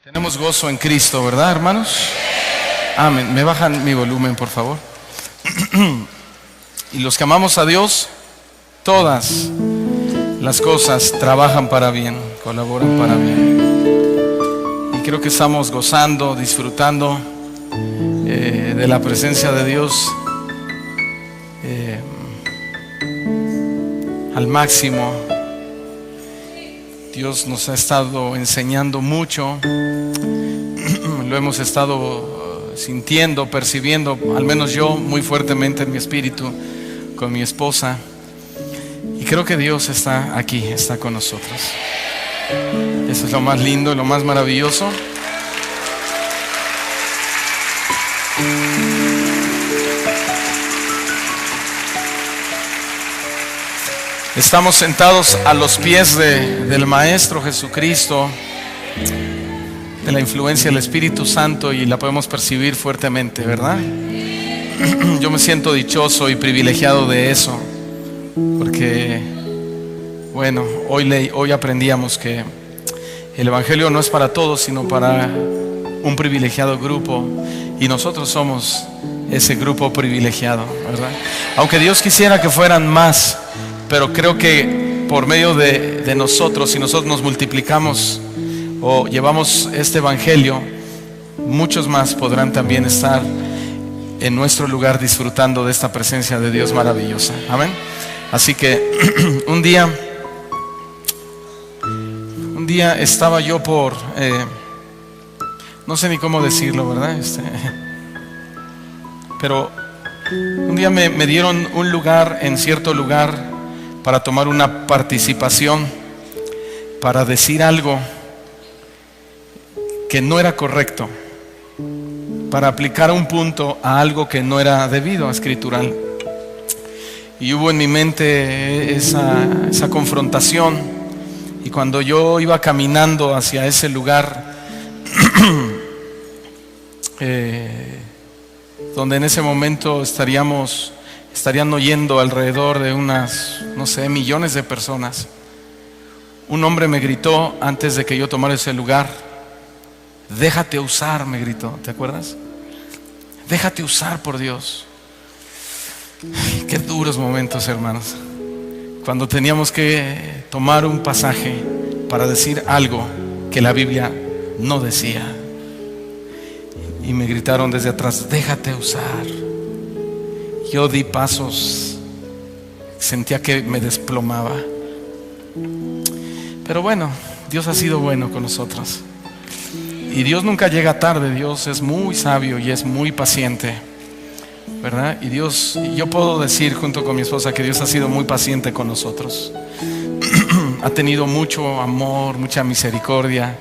Tenemos gozo en Cristo, ¿verdad, hermanos? Amén. ¿Me bajan mi volumen, por favor? Y los que amamos a Dios, todas las cosas trabajan para bien, colaboran para bien. Y creo que estamos gozando, disfrutando de la presencia de Dios al máximo. Dios nos ha estado enseñando mucho, lo hemos estado sintiendo, percibiendo, al menos yo, muy fuertemente en mi espíritu, con mi esposa. Y creo que Dios está aquí, está con nosotros. Eso es lo más lindo, lo más maravilloso. Estamos sentados a los pies del Maestro Jesucristo, de la influencia del Espíritu Santo, y la podemos percibir fuertemente, ¿verdad? Yo me siento dichoso y privilegiado de eso, porque, bueno, hoy aprendíamos que el Evangelio no es para todos, sino para un privilegiado grupo, y nosotros somos ese grupo privilegiado, ¿verdad? Aunque Dios quisiera que fueran más, pero creo que por medio de nosotros, si nosotros nos multiplicamos o llevamos este evangelio, muchos más podrán también estar en nuestro lugar disfrutando de esta presencia de Dios maravillosa. Amén. Así que un día estaba yo por no sé ni cómo decirlo, ¿verdad? Pero un día me dieron un lugar en cierto lugar para tomar una participación, para decir algo que no era correcto, para aplicar un punto a algo que no era debido a escritural. Y hubo en mi mente esa confrontación, y cuando yo iba caminando hacia ese lugar donde en ese momento estarían oyendo alrededor de unas, no sé, millones de personas, un hombre me gritó antes de que yo tomara ese lugar: déjate usar, me gritó. ¿Te acuerdas? Déjate usar por Dios. Ay, qué duros momentos, hermanos, cuando teníamos que tomar un pasaje para decir algo que la Biblia no decía, y me gritaron desde atrás: déjate usar. Yo di pasos, sentía que me desplomaba. Pero bueno, Dios ha sido bueno con nosotros. Y Dios nunca llega tarde. Dios es muy sabio y es muy paciente, ¿verdad? Y yo puedo decir junto con mi esposa que Dios ha sido muy paciente con nosotros. Ha tenido mucho amor, mucha misericordia.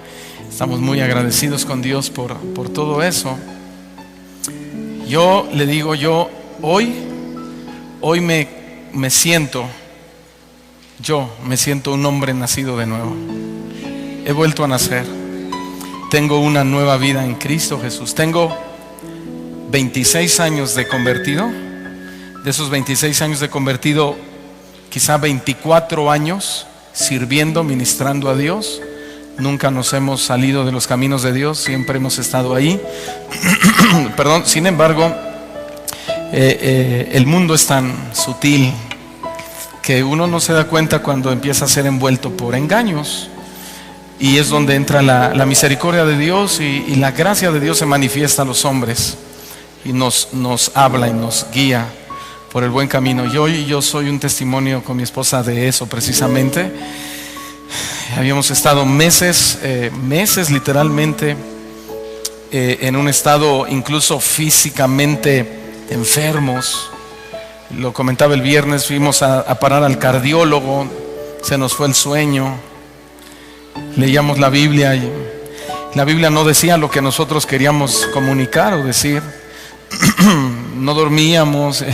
Estamos muy agradecidos con Dios por todo eso. Yo le digo, Hoy me siento un hombre nacido de nuevo. He vuelto a nacer. Tengo una nueva vida en Cristo Jesús. Tengo 26 años de convertido. De esos 26 años de convertido, quizá 24 años sirviendo, ministrando a Dios. Nunca nos hemos salido de los caminos de Dios, siempre hemos estado ahí. Perdón, sin embargo, el mundo es tan sutil que uno no se da cuenta cuando empieza a ser envuelto por engaños, y es donde entra la misericordia de Dios y la gracia de Dios se manifiesta a los hombres y nos habla y nos guía por el buen camino. Yo soy un testimonio con mi esposa de eso precisamente. Habíamos estado meses literalmente en un estado incluso físicamente enfermos. Lo comentaba el viernes, fuimos a parar al cardiólogo, se nos fue el sueño, leíamos la Biblia y la Biblia no decía lo que nosotros queríamos comunicar o decir. No dormíamos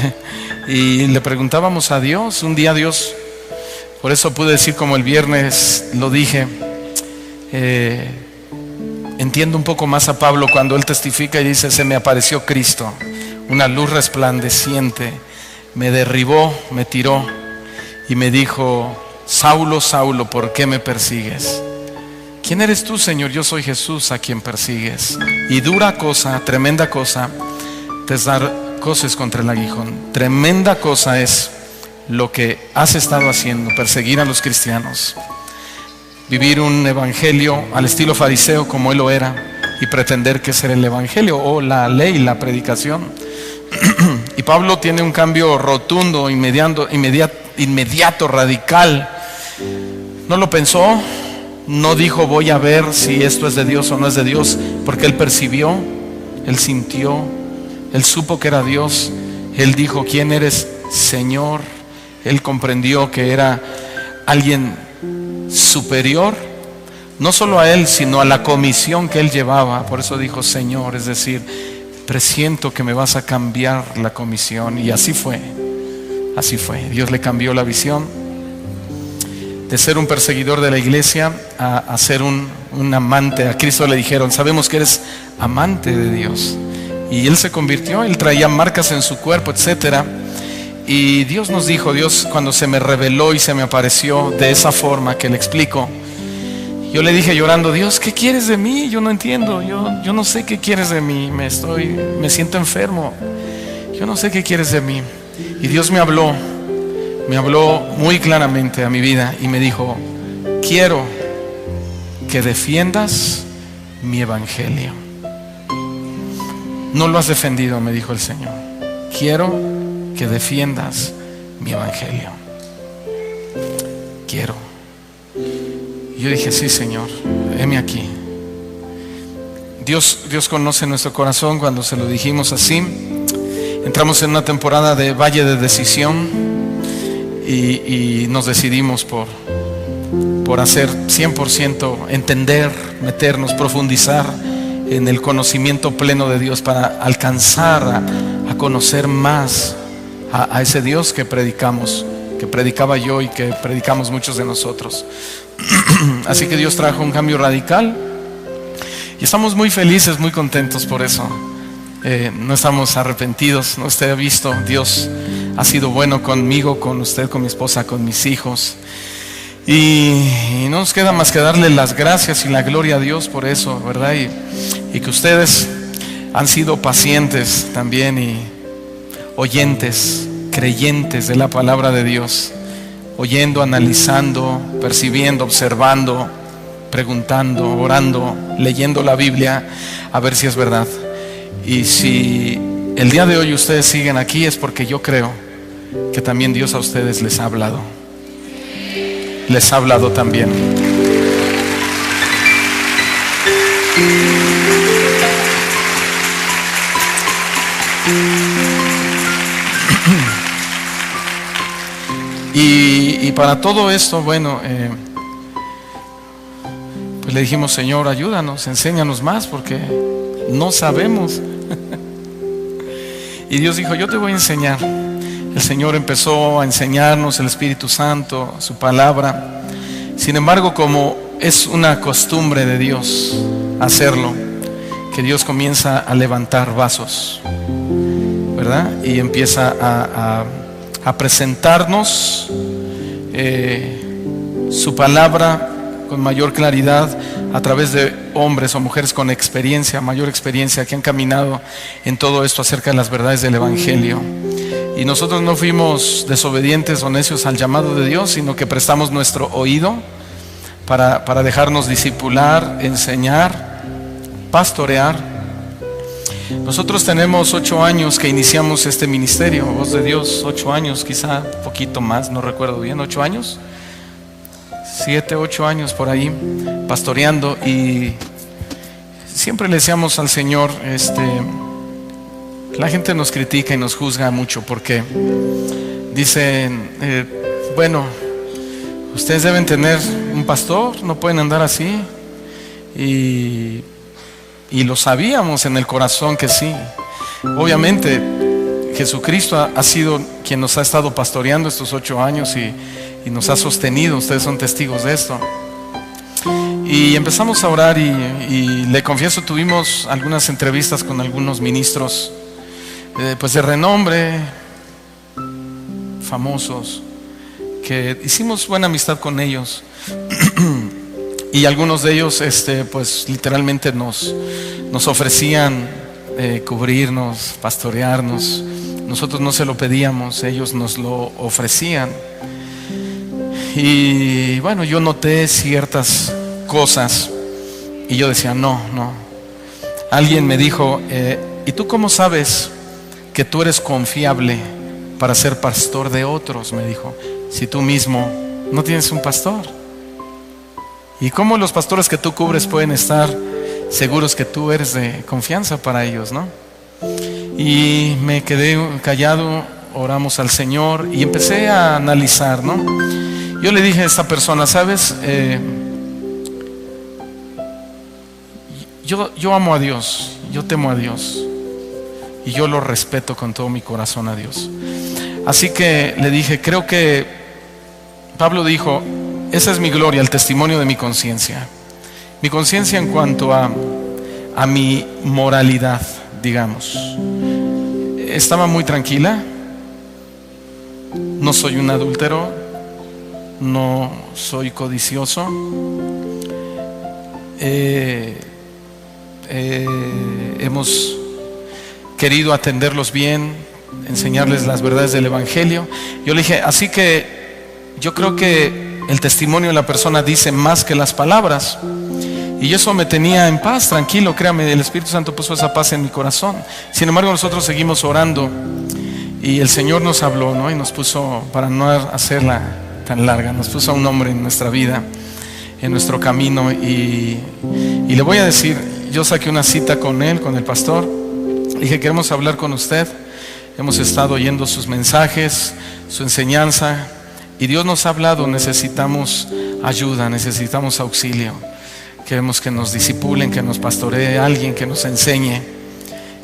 y le preguntábamos a Dios. Un día Dios, por eso pude decir como el viernes lo dije, entiendo un poco más a Pablo cuando él testifica y dice: se me apareció Cristo, una luz resplandeciente, me derribó, me tiró y me dijo: Saulo, Saulo, ¿por qué me persigues? ¿quién eres tú, Señor? Yo soy Jesús a quien persigues. Y dura cosa, tremenda cosa, te es dar coces contra el aguijón. Tremenda cosa es lo que has estado haciendo, perseguir a los cristianos, vivir un evangelio al estilo fariseo como él lo era, y pretender que ser el evangelio o la ley, la predicación. Y Pablo tiene un cambio rotundo, inmediato, radical. No lo pensó, no dijo voy a ver si esto es de Dios o no es de Dios, porque él percibió, él sintió, él supo que era Dios. Él dijo, ¿quién eres, Señor? Él comprendió que era alguien superior, no solo a él, sino a la comisión que él llevaba. Por eso dijo Señor, es decir, presiento que me vas a cambiar la comisión. Y así fue, así fue. Dios le cambió la visión de ser un perseguidor de la iglesia a ser un amante. A Cristo le dijeron, sabemos que eres amante de Dios. Y él se convirtió, él traía marcas en su cuerpo, etcétera. Y Dios nos dijo, Dios cuando se me reveló y se me apareció de esa forma que le explico, yo le dije llorando, Dios, ¿qué quieres de mí? Yo no entiendo, yo no sé qué quieres de mí, me siento enfermo, yo no sé qué quieres de mí. Y Dios me habló muy claramente a mi vida y me dijo, quiero que defiendas mi evangelio. No lo has defendido, me dijo el Señor. Quiero que defiendas mi evangelio. Quiero. Y yo dije, sí, Señor, heme aquí. Dios conoce nuestro corazón. Cuando se lo dijimos así, entramos en una temporada de valle de decisión y nos decidimos por hacer 100%, entender, meternos, profundizar en el conocimiento pleno de Dios para alcanzar a conocer más a ese Dios que predicamos, que predicaba yo y que predicamos muchos de nosotros. Así que Dios trajo un cambio radical y estamos muy felices, muy contentos por eso. No estamos arrepentidos, no usted ha visto, Dios ha sido bueno conmigo, con usted, con mi esposa, con mis hijos. Y no nos queda más que darle las gracias y la gloria a Dios por eso, ¿verdad? Y que ustedes han sido pacientes también y oyentes, creyentes de la palabra de Dios, oyendo, analizando, percibiendo, observando, preguntando, orando, leyendo la Biblia a ver si es verdad. Y si el día de hoy ustedes siguen aquí es porque yo creo que también Dios a ustedes les ha hablado. Les ha hablado también. Y para todo esto, bueno, pues le dijimos, Señor, ayúdanos, enséñanos más, porque no sabemos. Y Dios dijo, yo te voy a enseñar. El Señor empezó a enseñarnos, el Espíritu Santo, su palabra. Sin embargo, como es una costumbre de Dios hacerlo, que Dios comienza a levantar vasos, ¿verdad? Y empieza a presentarnos su palabra con mayor claridad a través de hombres o mujeres con experiencia, mayor experiencia, que han caminado en todo esto acerca de las verdades del Evangelio. Y nosotros no fuimos desobedientes o necios al llamado de Dios, sino que prestamos nuestro oído para dejarnos discipular, enseñar, pastorear. Nosotros tenemos 8 años que iniciamos este ministerio, Voz de Dios, 8 años, quizá un poquito más, no recuerdo bien, 8 años, 7, 8 años por ahí, pastoreando. Y siempre le decíamos al Señor, la gente nos critica y nos juzga mucho porque dicen, bueno, ustedes deben tener un pastor, no pueden andar así. Y lo sabíamos en el corazón que sí. Obviamente Jesucristo ha sido quien nos ha estado pastoreando estos 8 años y nos ha sostenido. Ustedes son testigos de esto. Y empezamos a orar y le confieso, tuvimos algunas entrevistas con algunos ministros pues de renombre, famosos, que hicimos buena amistad con ellos. Y algunos de ellos pues literalmente nos ofrecían cubrirnos, pastorearnos. Nosotros no se lo pedíamos, ellos nos lo ofrecían. Y bueno, yo noté ciertas cosas y yo decía, no. Alguien me dijo, ¿y tú cómo sabes que tú eres confiable para ser pastor de otros? Me dijo, si tú mismo no tienes un pastor. ¿Y cómo los pastores que tú cubres pueden estar seguros que tú eres de confianza para ellos, no? Y me quedé callado, oramos al Señor y empecé a analizar, ¿no? Yo le dije a esta persona, ¿sabes? Yo amo a Dios, yo temo a Dios y yo lo respeto con todo mi corazón a Dios. Así que le dije, creo que Pablo dijo, esa es mi gloria, el testimonio de mi conciencia. Mi conciencia en cuanto a mi moralidad, digamos. Estaba muy tranquila. No soy un adúltero, no soy codicioso. Hemos querido atenderlos bien, enseñarles las verdades del Evangelio. Yo le dije, así que yo creo que el testimonio de la persona dice más que las palabras. Y eso me tenía en paz, tranquilo, créame, el Espíritu Santo puso esa paz en mi corazón. Sin embargo, nosotros seguimos orando y el Señor nos habló, ¿no? Y nos puso, para no hacerla tan larga, nos puso a un hombre en nuestra vida, en nuestro camino. Y le voy a decir, yo saqué una cita con él, con el pastor. Le dije, queremos hablar con usted. Hemos estado oyendo sus mensajes, su enseñanza, y Dios nos ha hablado, necesitamos ayuda, necesitamos auxilio. Queremos que nos disipulen, que nos pastoree alguien, que nos enseñe,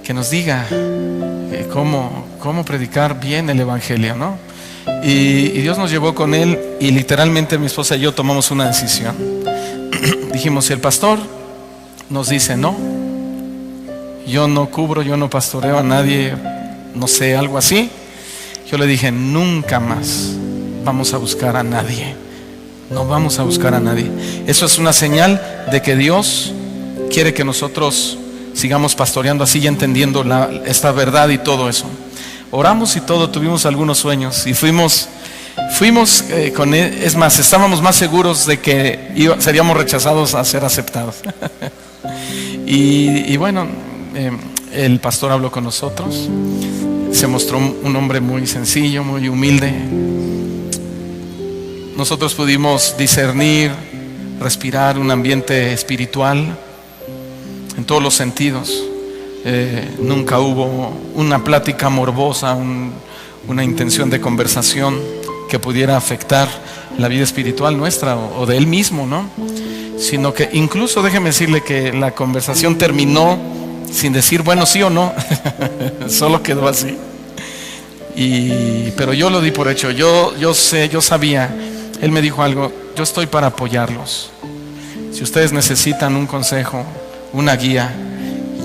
que nos diga cómo predicar bien el Evangelio, ¿no? Y Dios nos llevó con él y literalmente mi esposa y yo tomamos una decisión. Dijimos, si el pastor nos dice no, yo no cubro, yo no pastoreo a nadie, no sé, algo así. Yo le dije, nunca más vamos a buscar a nadie. No vamos a buscar a nadie. Eso es una señal de que Dios quiere que nosotros sigamos pastoreando así y entendiendo esta verdad y todo eso. Oramos y todo, tuvimos algunos sueños y fuimos con él. Es más, estábamos más seguros de que seríamos rechazados a ser aceptados. y bueno, el pastor habló con nosotros. Se mostró un hombre muy sencillo, muy humilde. Nosotros pudimos discernir, respirar un ambiente espiritual en todos los sentidos. Nunca hubo una plática morbosa, una intención de conversación que pudiera afectar la vida espiritual nuestra o de él mismo, ¿no? Sino que incluso déjeme decirle que la conversación terminó sin decir bueno, sí o no. Solo quedó así. Pero yo lo di por hecho. Yo sabía. Él me dijo algo, yo estoy para apoyarlos. Si ustedes necesitan un consejo, una guía,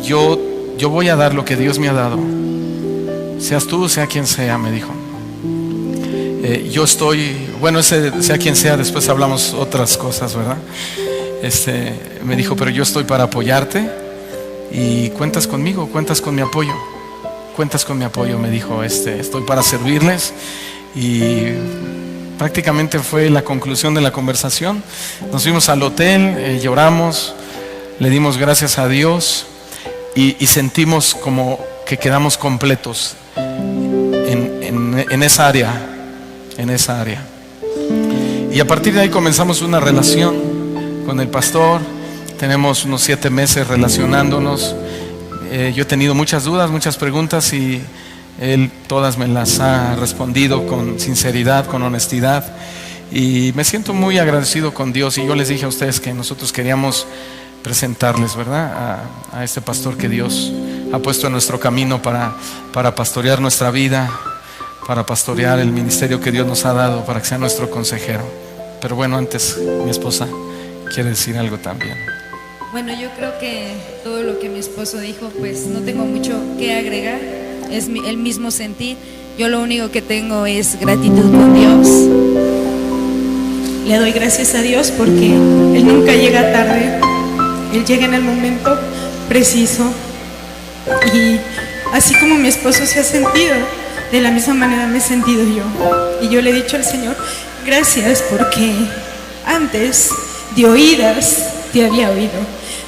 yo voy a dar lo que Dios me ha dado. Seas tú, sea quien sea, me dijo. Yo estoy, bueno, sea quien sea, después hablamos otras cosas, ¿verdad? Me dijo, pero yo estoy para apoyarte y cuentas conmigo, cuentas con mi apoyo. Cuentas con mi apoyo, me dijo, estoy para servirles. Y prácticamente fue la conclusión de la conversación. Nos fuimos al hotel, lloramos, le dimos gracias a Dios y sentimos como que quedamos completos en esa área. Y a partir de ahí comenzamos una relación con el pastor. Tenemos unos 7 meses relacionándonos. Yo he tenido muchas dudas, muchas preguntas y él todas me las ha respondido con sinceridad, con honestidad, y me siento muy agradecido con Dios. Y yo les dije a ustedes que nosotros queríamos presentarles, ¿verdad?, a este pastor que Dios ha puesto en nuestro camino para pastorear nuestra vida, para pastorear el ministerio que Dios nos ha dado, para que sea nuestro consejero. Pero bueno, antes mi esposa quiere decir algo también. Bueno, yo creo que todo lo que mi esposo dijo, pues no tengo mucho que agregar. Es el mismo sentir. Yo lo único que tengo es gratitud con Dios. le doy gracias a Dios porque Él nunca llega tarde, Él llega en el momento preciso. Y así como mi esposo se ha sentido, de la misma manera me he sentido yo. Y yo le he dicho al Señor, gracias porque antes de oídas te había oído,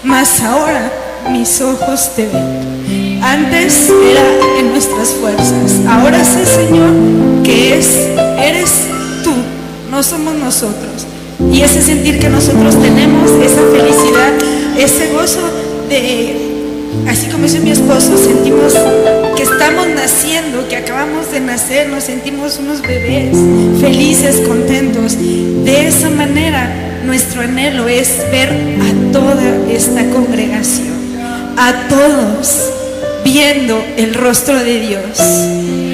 mas ahora mis ojos te ven. Antes era en nuestras fuerzas, ahora sé, Señor, que eres tú, no somos nosotros. Y ese sentir que nosotros tenemos, esa felicidad, ese gozo de, así como dice mi esposo, sentimos que estamos naciendo, que acabamos de nacer, nos sentimos unos bebés felices, contentos. De esa manera nuestro anhelo es ver a toda esta congregación, a todos viendo el rostro de Dios,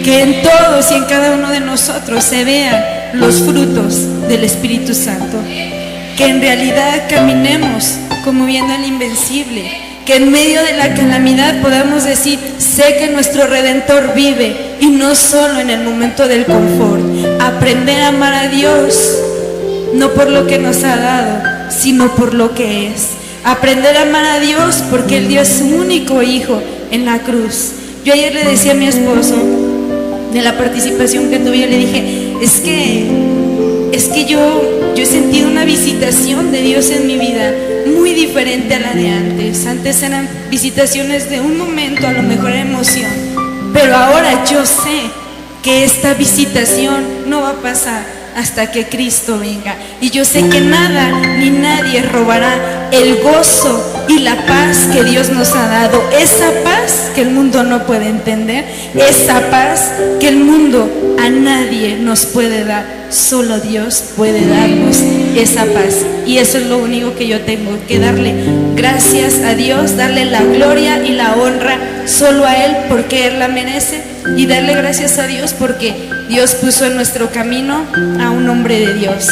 que en todos y en cada uno de nosotros se vean los frutos del Espíritu Santo, que en realidad caminemos como viendo al invencible, que en medio de la calamidad podamos decir, sé que nuestro Redentor vive, y no solo en el momento del confort. Aprender a amar a Dios, no por lo que nos ha dado, sino por lo que es. Aprender a amar a Dios porque Él dio a su único Hijo en la cruz. Yo ayer le decía a mi esposo, de la participación que tuve, yo le dije, es que yo he sentido una visitación de Dios en mi vida muy diferente a la de antes. Antes eran visitaciones de un momento, a lo mejor era emoción, pero ahora yo sé que esta visitación no va a pasar hasta que Cristo venga. Y yo sé que nada ni nadie robará el gozo y la paz que Dios nos ha dado. Esa paz que el mundo no puede entender, esa paz que el mundo a nadie nos puede dar. Solo Dios puede darnos esa paz. Y eso es lo único que yo tengo que darle gracias a Dios, darle la gloria y la honra solo a Él porque Él la merece, y darle gracias a Dios porque Dios puso en nuestro camino a un hombre de Dios,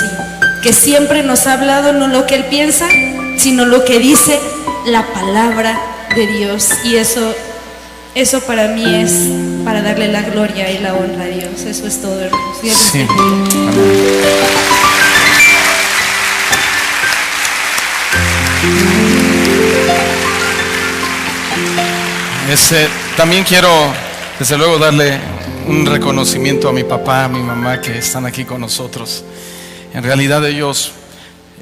que siempre nos ha hablado no lo que Él piensa, sino lo que dice la palabra de Dios. Y eso para mí es para darle la gloria y la honra a Dios. Eso es todo, hermanos. Dios Sí. También quiero, desde luego, darle un reconocimiento a mi papá, a mi mamá, que están aquí con nosotros. En realidad ellos,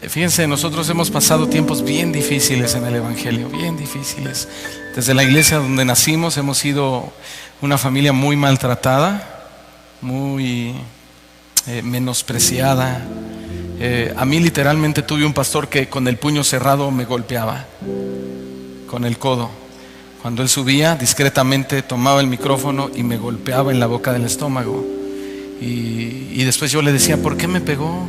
fíjense, nosotros hemos pasado tiempos bien difíciles en el Evangelio, bien difíciles. Desde la iglesia donde nacimos hemos sido una familia muy maltratada, muy menospreciada. A mí literalmente tuve un pastor que con el puño cerrado me golpeaba con el codo. Cuando él subía, discretamente tomaba el micrófono y me golpeaba en la boca del estómago. Y después yo le decía, ¿por qué me pegó?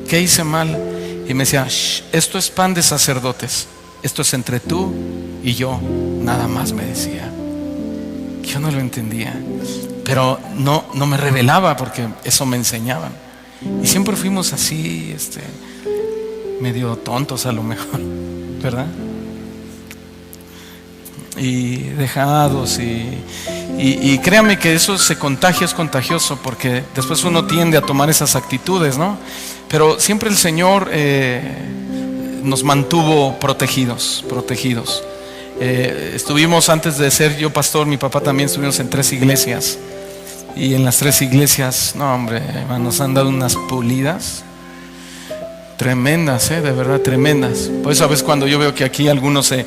¿Qué hice mal? Y me decía, esto es pan de sacerdotes, esto es entre tú y yo, nada más, me decía. Yo no lo entendía, pero no me revelaba porque eso me enseñaban. Y siempre fuimos así, medio tontos a lo mejor, ¿verdad? Y dejados, y créame que eso se contagia, es contagioso, porque después uno tiende a tomar esas actitudes, ¿no? Pero siempre el Señor nos mantuvo protegidos. Estuvimos, antes de ser yo pastor, mi papá también, estuvimos en 3 iglesias, y en las 3 iglesias, no hombre, nos han dado unas pulidas tremendas, de verdad tremendas. Por eso a veces cuando yo veo que aquí alguno se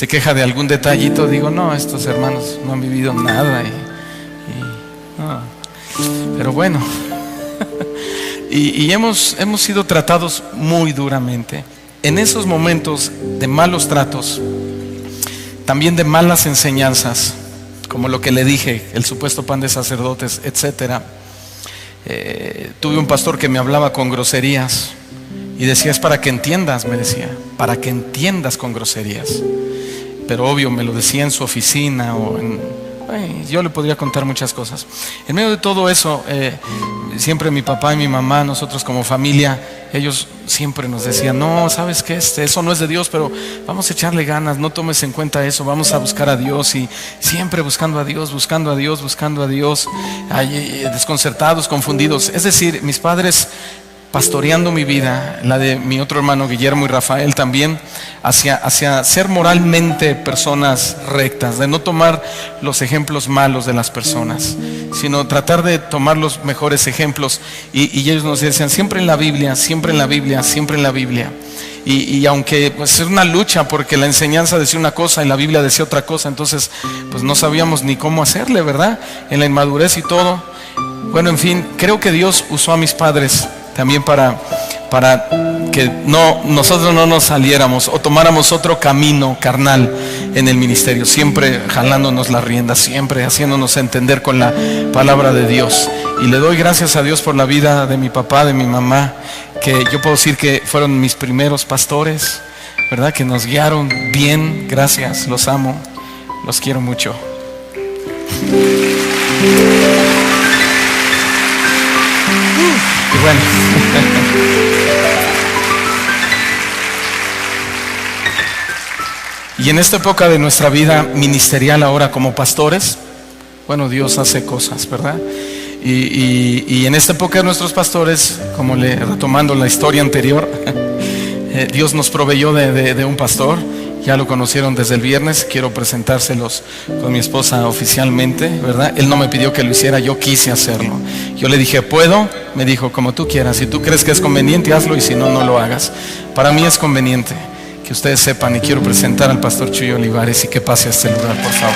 queja de algún detallito, digo, no, estos hermanos no han vivido nada, no. Pero bueno, y hemos sido tratados muy duramente. En esos momentos de malos tratos, también de malas enseñanzas, como lo que le dije, el supuesto pan de sacerdotes, etcétera. Tuve un pastor que me hablaba con groserías y decía, es para que entiendas, me decía, para que entiendas con groserías. Pero obvio, me lo decía en su oficina o yo le podría contar muchas cosas. En medio de todo eso, siempre mi papá y mi mamá, nosotros como familia, ellos siempre nos decían, no, ¿sabes qué? Eso no es de Dios, pero vamos a echarle ganas, no tomes en cuenta eso, vamos a buscar a Dios. Y siempre buscando a Dios, desconcertados, confundidos. Es decir, mis padres pastoreando mi vida, la de mi otro hermano Guillermo y Rafael también, hacia ser moralmente personas rectas, de no tomar los ejemplos malos de las personas, sino tratar de tomar los mejores ejemplos. Y ellos nos decían, siempre en la Biblia, siempre en la Biblia, siempre en la Biblia. Y aunque pues es una lucha, porque la enseñanza decía una cosa y la Biblia decía otra cosa, entonces pues no sabíamos ni cómo hacerle, ¿verdad? En la inmadurez y todo. Bueno, en fin, creo que Dios usó a mis padres también para que nosotros no nos saliéramos o tomáramos otro camino carnal en el ministerio, siempre jalándonos las riendas, siempre haciéndonos entender con la palabra de Dios. Y le doy gracias a Dios por la vida de mi papá, de mi mamá, que yo puedo decir que fueron mis primeros pastores, ¿verdad? Que nos guiaron bien. Gracias, los amo, los quiero mucho. Y bueno, y en esta época de nuestra vida ministerial ahora como pastores, bueno, Dios hace cosas, ¿verdad? Y en esta época de nuestros pastores, como retomando la historia anterior, Dios nos proveyó de un pastor. Ya lo conocieron desde el viernes. Quiero presentárselos con mi esposa oficialmente, ¿verdad? Él no me pidió que lo hiciera, yo quise hacerlo. Yo le dije, ¿puedo? Me dijo, como tú quieras. Si tú crees que es conveniente, hazlo, y si no, no lo hagas. Para mí es conveniente que ustedes sepan, y quiero presentar al pastor Chuy Olivares y que pase a este lugar, por favor.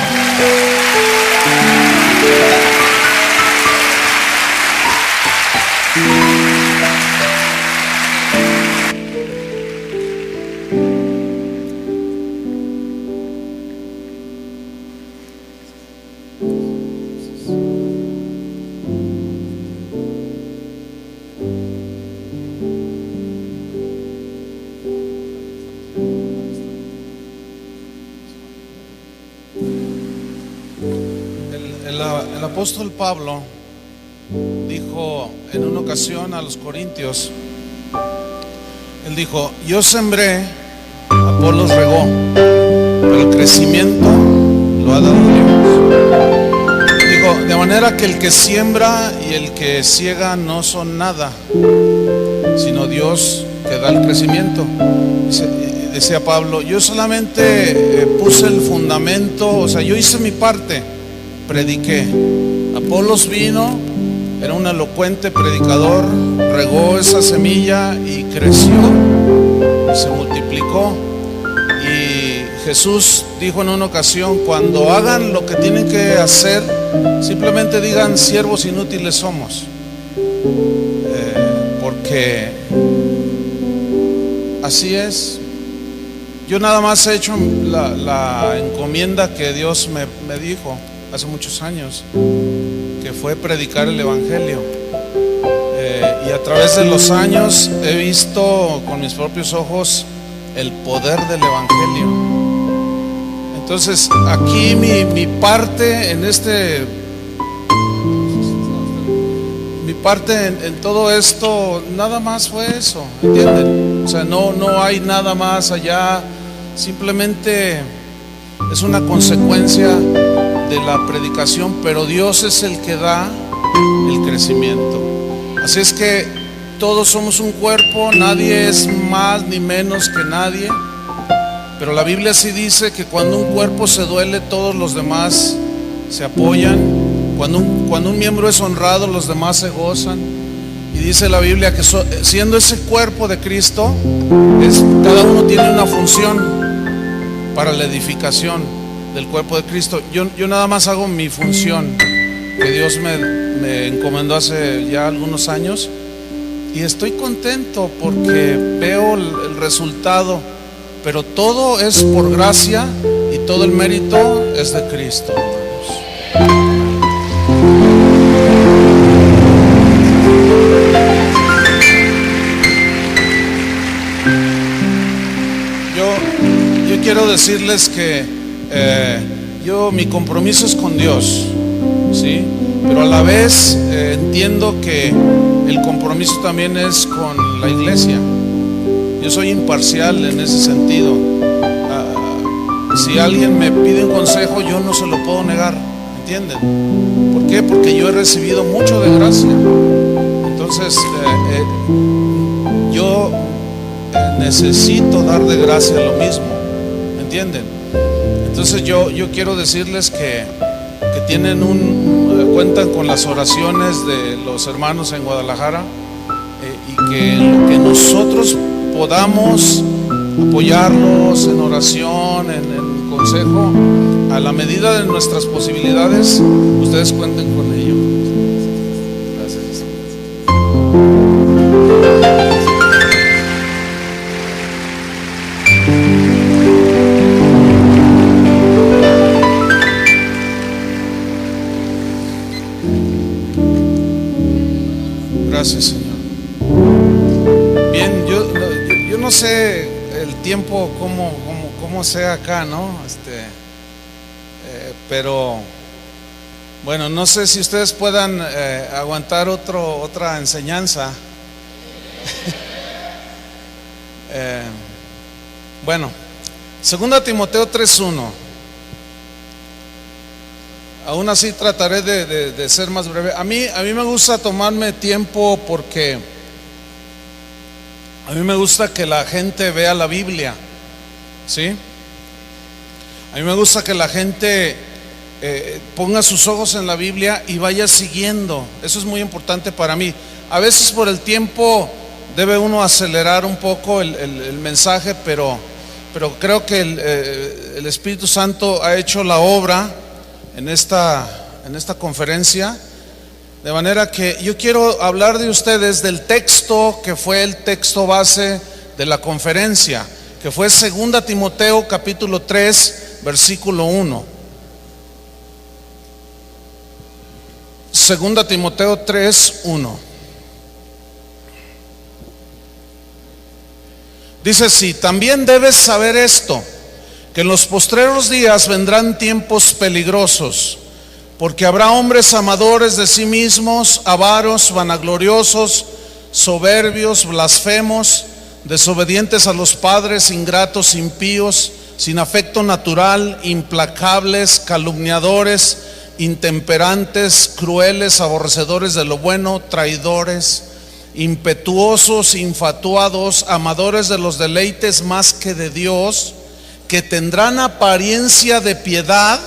El apóstol Pablo dijo en una ocasión a los corintios, él dijo, yo sembré, Apolos regó, pero el crecimiento lo ha dado Dios. Dijo, de manera que el que siembra y el que ciega no son nada, sino Dios que da el crecimiento. Decía Pablo, yo solamente puse el fundamento, o sea, yo hice mi parte, prediqué. Apolos vino, era un elocuente predicador, regó esa semilla y creció, y se multiplicó. Y Jesús dijo en una ocasión, cuando hagan lo que tienen que hacer, simplemente digan, siervos inútiles somos, porque así es. Yo nada más he hecho la encomienda que Dios me dijo hace muchos años, que fue predicar el evangelio, y a través de los años he visto con mis propios ojos el poder del evangelio. Entonces aquí mi parte en mi parte en todo esto nada más fue eso, ¿entienden? O sea, no hay nada más allá, simplemente es una consecuencia de la predicación, pero Dios es el que da el crecimiento. Así es que todos somos un cuerpo, nadie es más ni menos que nadie, pero la Biblia sí dice que cuando un cuerpo se duele, todos los demás se apoyan. Cuando un miembro es honrado, los demás se gozan. Y dice la Biblia que siendo ese cuerpo de Cristo, cada uno tiene una función para la edificación del cuerpo de Cristo. Yo nada más hago mi función que Dios me encomendó hace ya algunos años, y estoy contento porque veo el resultado, pero todo es por gracia y todo el mérito es de Cristo, hermanos. Yo quiero decirles que mi compromiso es con Dios, ¿sí? Pero a la vez entiendo que el compromiso también es con la iglesia. Yo soy imparcial en ese sentido. Si alguien me pide un consejo, yo no se lo puedo negar, ¿entienden? ¿Por qué? Porque yo he recibido mucho de gracia. Entonces, yo necesito dar de gracia lo mismo, ¿entienden? Entonces yo quiero decirles que tienen cuentan con las oraciones de los hermanos en Guadalajara, y que en lo que nosotros podamos apoyarlos en oración, en consejo, a la medida de nuestras posibilidades, ustedes cuenten con ello. Gracias. Gracias, Señor. Bien, yo no sé el tiempo cómo sea acá, ¿no? Pero bueno, no sé si ustedes puedan aguantar otra enseñanza. Bueno, 2 Timoteo 3:1. Aún así trataré de ser más breve. A mí me gusta tomarme tiempo porque a mí me gusta que la gente vea la Biblia, ¿sí? A mí me gusta que la gente ponga sus ojos en la Biblia y vaya siguiendo. Eso es muy importante para mí. A veces por el tiempo debe uno acelerar un poco el mensaje, pero creo que el Espíritu Santo ha hecho la obra en esta conferencia, de manera que yo quiero hablar de ustedes del texto que fue el texto base de la conferencia, que fue 2 Timoteo capítulo 3 versículo 1. 2 Timoteo 3:1. Dice así: también debes saber esto, que en los postreros días vendrán tiempos peligrosos, porque habrá hombres amadores de sí mismos, avaros, vanagloriosos, soberbios, blasfemos, desobedientes a los padres, ingratos, impíos, sin afecto natural, implacables, calumniadores, intemperantes, crueles, aborrecedores de lo bueno, traidores, impetuosos, infatuados, amadores de los deleites más que de Dios, que tendrán apariencia de piedad.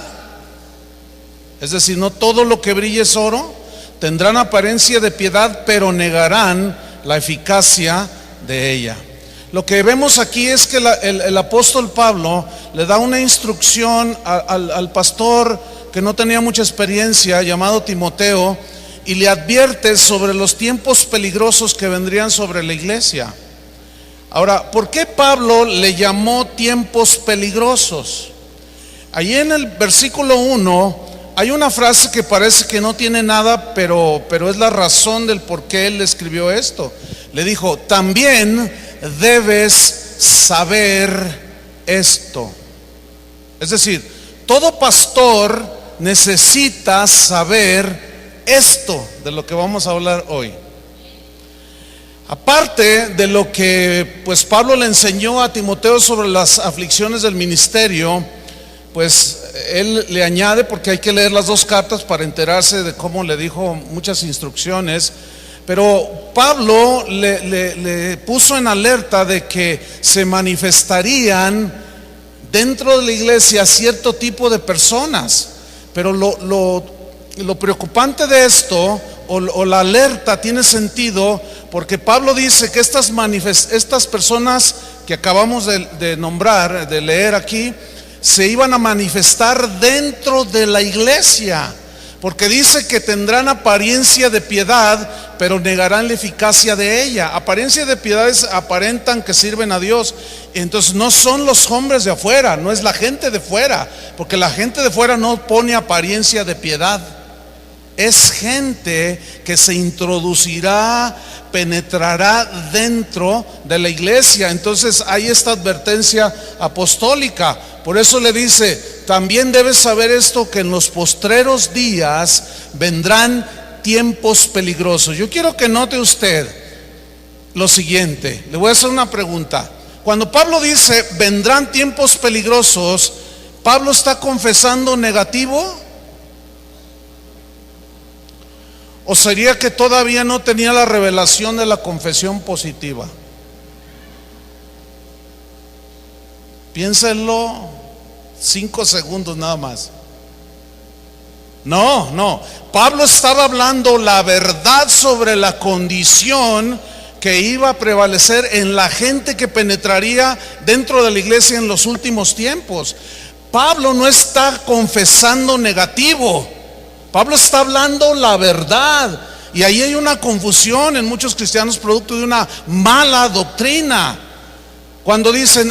Es decir, no todo lo que brilla es oro. Tendrán apariencia de piedad, pero negarán la eficacia de ella. Lo que vemos aquí es que el apóstol Pablo le da una instrucción al pastor que no tenía mucha experiencia, llamado Timoteo, y le advierte sobre los tiempos peligrosos que vendrían sobre la iglesia. Ahora, ¿por qué Pablo le llamó tiempos peligrosos? Allí en el versículo 1 hay una frase que parece que no tiene nada, pero es la razón del por qué él escribió esto. Le dijo: también debes saber esto. Es decir, todo pastor necesita saber esto de lo que vamos a hablar hoy. Aparte de lo que pues Pablo le enseñó a Timoteo sobre las aflicciones del ministerio, pues él le añade, porque hay que leer las dos cartas para enterarse de cómo le dijo muchas instrucciones, pero Pablo le puso en alerta de que se manifestarían dentro de la iglesia cierto tipo de personas. Pero lo preocupante de esto, o la alerta, tiene sentido porque Pablo dice que estas personas que acabamos de nombrar, de leer aquí, se iban a manifestar dentro de la iglesia, porque dice que tendrán apariencia de piedad, pero negarán la eficacia de ella. Apariencia de piedad es aparentan que sirven a Dios. Entonces no son los hombres de afuera, no es la gente de fuera, porque la gente de fuera no pone apariencia de piedad. Es gente que se introducirá, penetrará dentro de la iglesia. Entonces hay esta advertencia apostólica. Por eso le dice: también debes saber esto, que en los postreros días vendrán tiempos peligrosos. Yo quiero que note usted lo siguiente. Le voy a hacer una pregunta. Cuando Pablo dice vendrán tiempos peligrosos, ¿Pablo está confesando negativo? ¿O sería que todavía no tenía la revelación de la confesión positiva? Piénsenlo 5 segundos nada más. No. Pablo estaba hablando la verdad sobre la condición que iba a prevalecer en la gente que penetraría dentro de la iglesia en los últimos tiempos. Pablo no está confesando negativo. Pablo está hablando la verdad. Y ahí hay una confusión en muchos cristianos producto de una mala doctrina. Cuando dicen,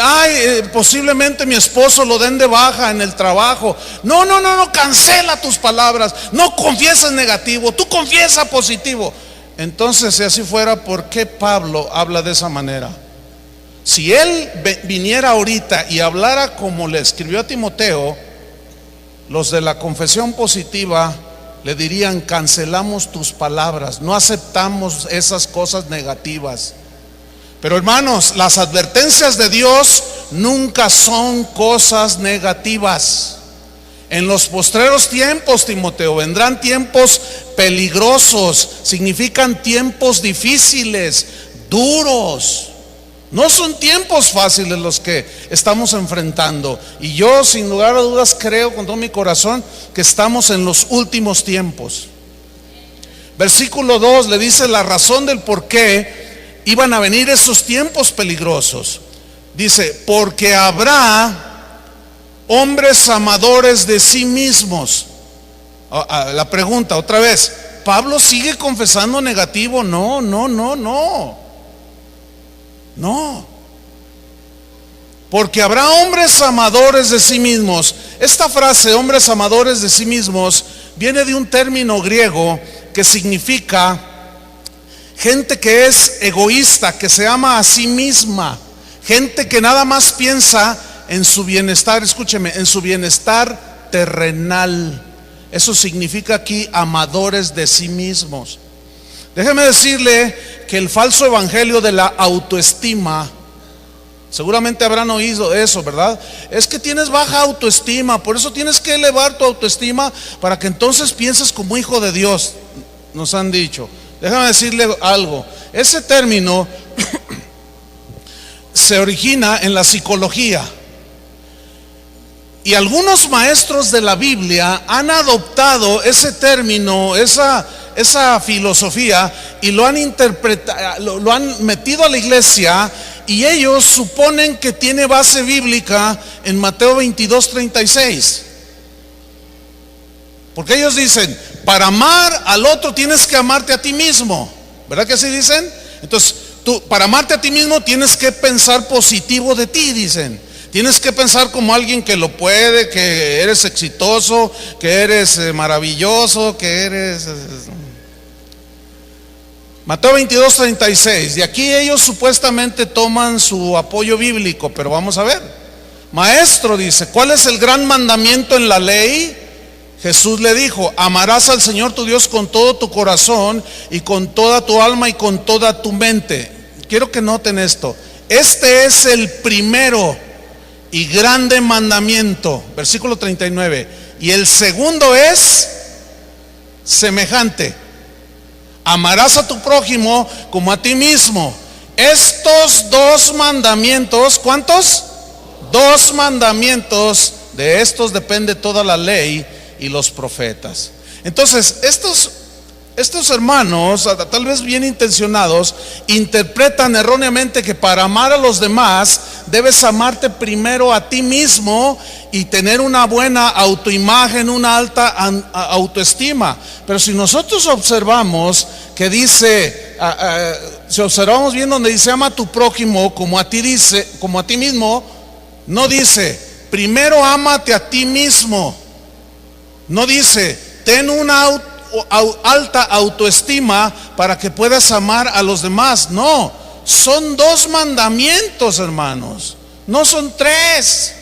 posiblemente mi esposo lo den de baja en el trabajo. No, cancela tus palabras. No confieses negativo, tú confiesa positivo. Entonces, si así fuera, ¿por qué Pablo habla de esa manera? Si él viniera ahorita y hablara como le escribió a Timoteo, los de la confesión positiva le dirían: cancelamos tus palabras, no aceptamos esas cosas negativas. Pero hermanos, las advertencias de Dios nunca son cosas negativas. En los postreros tiempos, Timoteo, vendrán tiempos peligrosos, significan tiempos difíciles, duros. No son tiempos fáciles los que estamos enfrentando. Y yo, sin lugar a dudas, creo con todo mi corazón que estamos en los últimos tiempos. Versículo 2 le dice la razón del por qué iban a venir esos tiempos peligrosos. Dice: porque habrá hombres amadores de sí mismos. La pregunta otra vez: ¿Pablo sigue confesando negativo? No. Porque habrá hombres amadores de sí mismos. Esta frase, hombres amadores de sí mismos, viene de un término griego que significa gente que es egoísta, que se ama a sí misma, gente que nada más piensa en su bienestar, escúcheme, en su bienestar terrenal. Eso significa aquí amadores de sí mismos. Déjeme decirle que el falso evangelio de la autoestima, seguramente habrán oído eso, ¿verdad? Es que tienes baja autoestima, por eso tienes que elevar tu autoestima para que entonces pienses como hijo de Dios, nos han dicho. Déjame decirle algo, ese término se origina en la psicología. Y algunos maestros de la Biblia han adoptado ese término, esa filosofía, y lo han interpretado, lo han metido a la iglesia, y ellos suponen que tiene base bíblica en Mateo 22:36. Porque ellos dicen: para amar al otro tienes que amarte a ti mismo, ¿verdad que así dicen? Entonces, tú para amarte a ti mismo tienes que pensar positivo de ti, dicen. Tienes que pensar como alguien que lo puede, que eres exitoso, que eres maravilloso, que eres... Mateo 22:36. De aquí ellos supuestamente toman su apoyo bíblico, pero vamos a ver. Maestro, dice, ¿cuál es el gran mandamiento en la ley? Jesús le dijo: amarás al Señor tu Dios con todo tu corazón y con toda tu alma y con toda tu mente. Quiero que noten esto. Este es el primero y grande mandamiento, versículo 39. Y el segundo es semejante: amarás a tu prójimo como a ti mismo. Estos dos mandamientos, ¿cuántos? 2 mandamientos, de estos depende toda la ley y los profetas. Entonces, estos hermanos, tal vez bien intencionados, interpretan erróneamente que para amar a los demás debes amarte primero a ti mismo y tener una buena autoimagen, una alta autoestima. Pero si nosotros observamos que dice, si observamos bien donde dice ama a tu prójimo como a ti, dice, como a ti mismo, no dice primero ámate a ti mismo, no dice ten una alta autoestima para que puedas amar a los demás. No, son 2 mandamientos, hermanos, no son 3.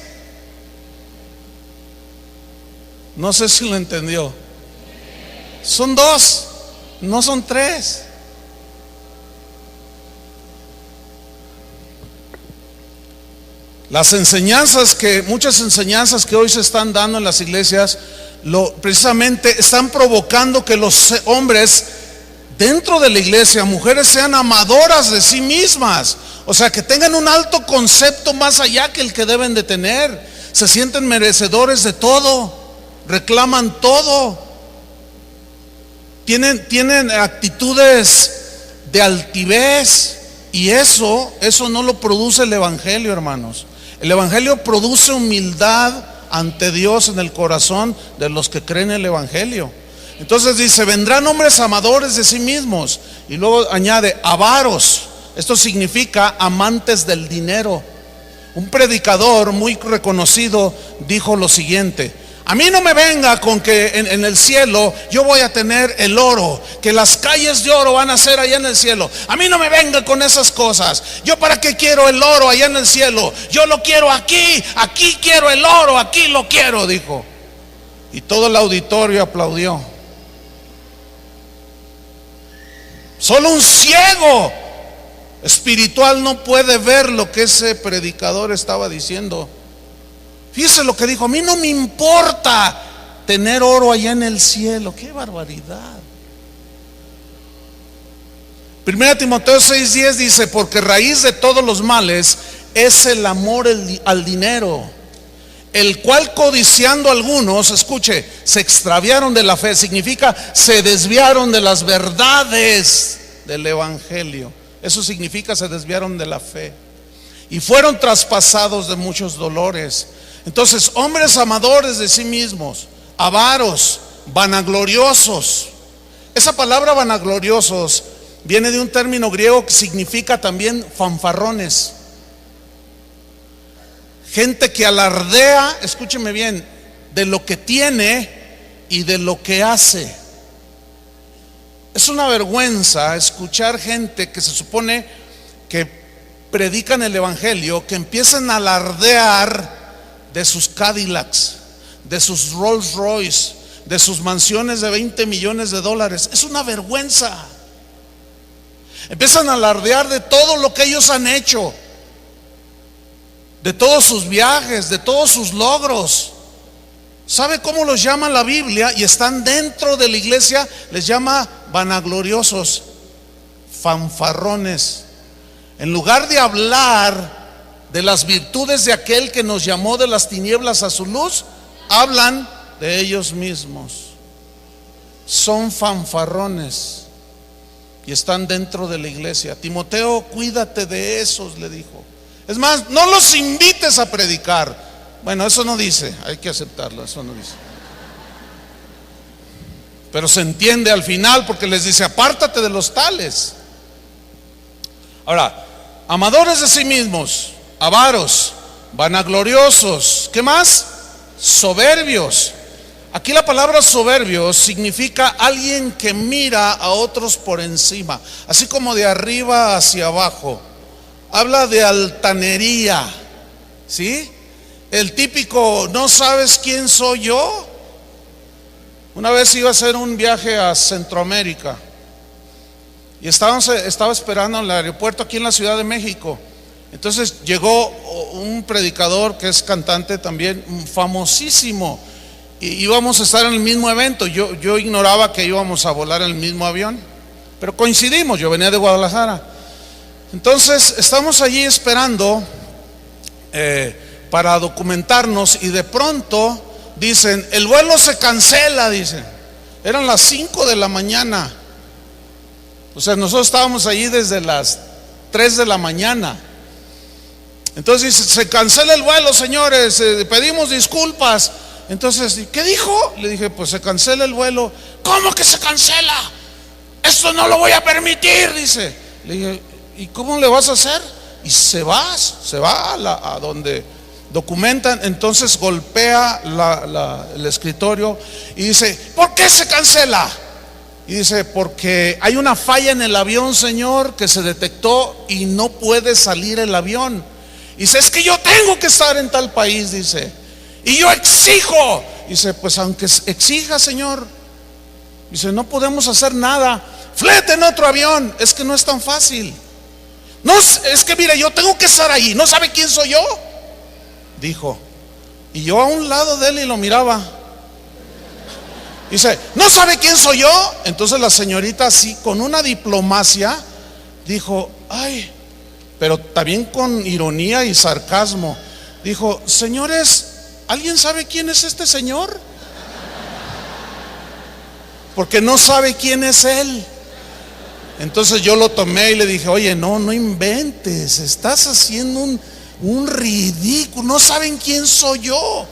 No sé si lo entendió. Son 2, no son 3. Muchas enseñanzas que hoy se están dando en las iglesias, precisamente están provocando que los hombres dentro de la iglesia, mujeres sean amadoras de sí mismas. O sea, que tengan un alto concepto más allá que el que deben de tener. Se sienten merecedores de todo, reclaman todo. Tienen actitudes de altivez, y eso no lo produce el evangelio, hermanos. El evangelio produce humildad ante Dios en el corazón de los que creen el evangelio. Entonces dice, vendrán hombres amadores de sí mismos, y luego añade, avaros. Esto significa amantes del dinero. Un predicador muy reconocido dijo lo siguiente: a mí no me venga con que en el cielo yo voy a tener el oro, que las calles de oro van a ser allá en el cielo. A mí no me venga con esas cosas. Yo para qué quiero el oro allá en el cielo, yo lo quiero aquí quiero el oro, aquí lo quiero, dijo. Y todo el auditorio aplaudió. Solo un ciego espiritual no puede ver lo que ese predicador estaba diciendo. Fíjese lo que dijo: a mí no me importa tener oro allá en el cielo. ¡Qué barbaridad! 1 Timoteo 6:10 dice: porque raíz de todos los males es el amor al dinero, el cual codiciando algunos, escuche, se extraviaron de la fe. Significa se desviaron de las verdades del evangelio. Eso significa se desviaron de la fe y fueron traspasados de muchos dolores. Entonces, hombres amadores de sí mismos, avaros, vanagloriosos. Esa palabra vanagloriosos viene de un término griego que significa también fanfarrones. Gente que alardea, escúcheme bien, de lo que tiene y de lo que hace. Es una vergüenza escuchar gente que se supone que predican el evangelio, que empiezan a alardear de sus Cadillacs, de sus Rolls Royce, de sus mansiones de 20 millones de dólares. Es una vergüenza. Empiezan a alardear de todo lo que ellos han hecho, de todos sus viajes, de todos sus logros. ¿Sabe cómo los llama la Biblia? Y están dentro de la iglesia, les llama vanagloriosos, fanfarrones. En lugar de hablar de las virtudes de aquel que nos llamó de las tinieblas a su luz, hablan de ellos mismos. Son fanfarrones y están dentro de la iglesia. Timoteo, cuídate de esos, le dijo. Es más, no los invites a predicar. Bueno, eso no dice, hay que aceptarlo, eso no dice. Pero se entiende al final, porque les dice: apártate de los tales. Ahora, amadores de sí mismos, avaros, vanagloriosos, ¿qué más? Soberbios. Aquí la palabra soberbio significa alguien que mira a otros por encima, así como de arriba hacia abajo. Habla de altanería, ¿sí? El típico, ¿no sabes quién soy yo? Una vez iba a hacer un viaje a Centroamérica y estaba esperando en el aeropuerto aquí en la Ciudad de México. Entonces llegó un predicador que es cantante también, famosísimo, y íbamos a estar en el mismo evento. Yo ignoraba que íbamos a volar en el mismo avión, pero coincidimos, yo venía de Guadalajara. Entonces estamos allí esperando para documentarnos, y de pronto dicen: el vuelo se cancela, dicen. Eran las 5 de la mañana. O sea, nosotros estábamos allí desde las 3 de la mañana. Entonces dice: se cancela el vuelo, señores, pedimos disculpas. Entonces, ¿qué dijo? Le dije: pues se cancela el vuelo. ¿Cómo que se cancela? Esto no lo voy a permitir, dice. Le dije: ¿y cómo le vas a hacer? Y se va a donde documentan. Entonces golpea el escritorio y dice: ¿por qué se cancela? Y dice: porque hay una falla en el avión, señor, que se detectó y no puede salir el avión. Y dice: es que yo tengo que estar en tal país, dice, y yo exijo. Dice: pues aunque exija, señor, dice, no podemos hacer nada. Fleten otro avión. Es que no es tan fácil. No, es que mire, yo tengo que estar ahí. ¿No sabe quién soy yo?, dijo. Y yo a un lado de él y lo miraba. Dice, ¿no sabe quién soy yo? Entonces la señorita así, con una diplomacia, dijo, ay, pero también con ironía y sarcasmo, dijo, señores, ¿alguien sabe quién es este señor? Porque no sabe quién es él. Entonces yo lo tomé y le dije, oye, no inventes, estás haciendo un ridículo, no saben quién soy yo.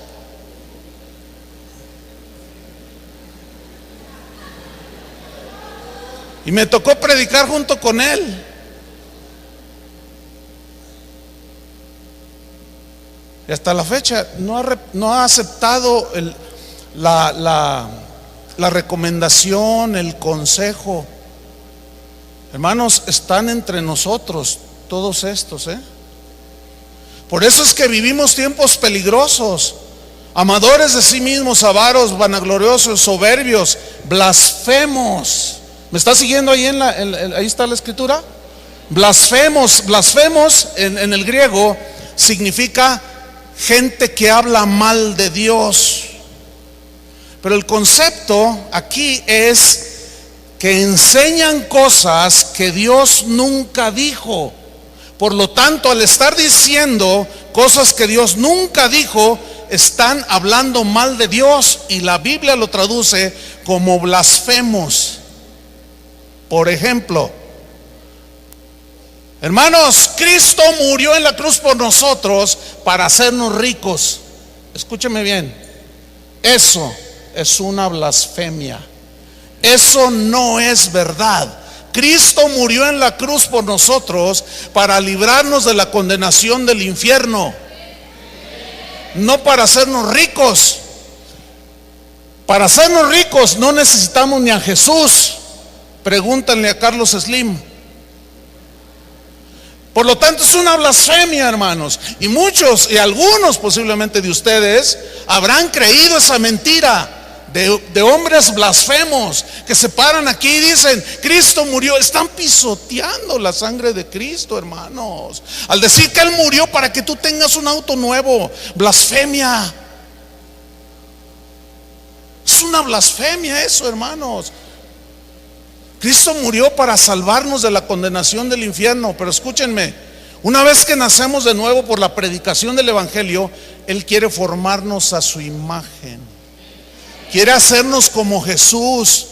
Y me tocó predicar junto con él. Y hasta la fecha no ha aceptado la recomendación, el consejo. Hermanos, están entre nosotros todos estos, Por eso es que vivimos tiempos peligrosos. Amadores de sí mismos, avaros, vanagloriosos, soberbios, blasfemos. ¿Me está siguiendo ahí ahí está la escritura? Blasfemos en el griego significa gente que habla mal de Dios. Pero el concepto aquí es que enseñan cosas que Dios nunca dijo. Por lo tanto, al estar diciendo cosas que Dios nunca dijo, están hablando mal de Dios, y la Biblia lo traduce como blasfemos. Por ejemplo, hermanos, Cristo murió en la cruz por nosotros para hacernos ricos. Escúcheme bien, eso es una blasfemia. Eso no es verdad. Cristo murió en la cruz por nosotros para librarnos de la condenación del infierno, no para hacernos ricos. Para hacernos ricos no necesitamos ni a Jesús. Pregúntenle a Carlos Slim. Por lo tanto, es una blasfemia, hermanos. Y muchos y algunos posiblemente de ustedes habrán creído esa mentira de hombres blasfemos que se paran aquí y dicen, Cristo murió. Están pisoteando la sangre de Cristo, hermanos, al decir que Él murió para que tú tengas un auto nuevo. Blasfemia. Es una blasfemia eso, hermanos. Cristo murió para salvarnos de la condenación del infierno. Pero escúchenme, una vez que nacemos de nuevo por la predicación del evangelio, Él quiere formarnos a su imagen, quiere hacernos como Jesús.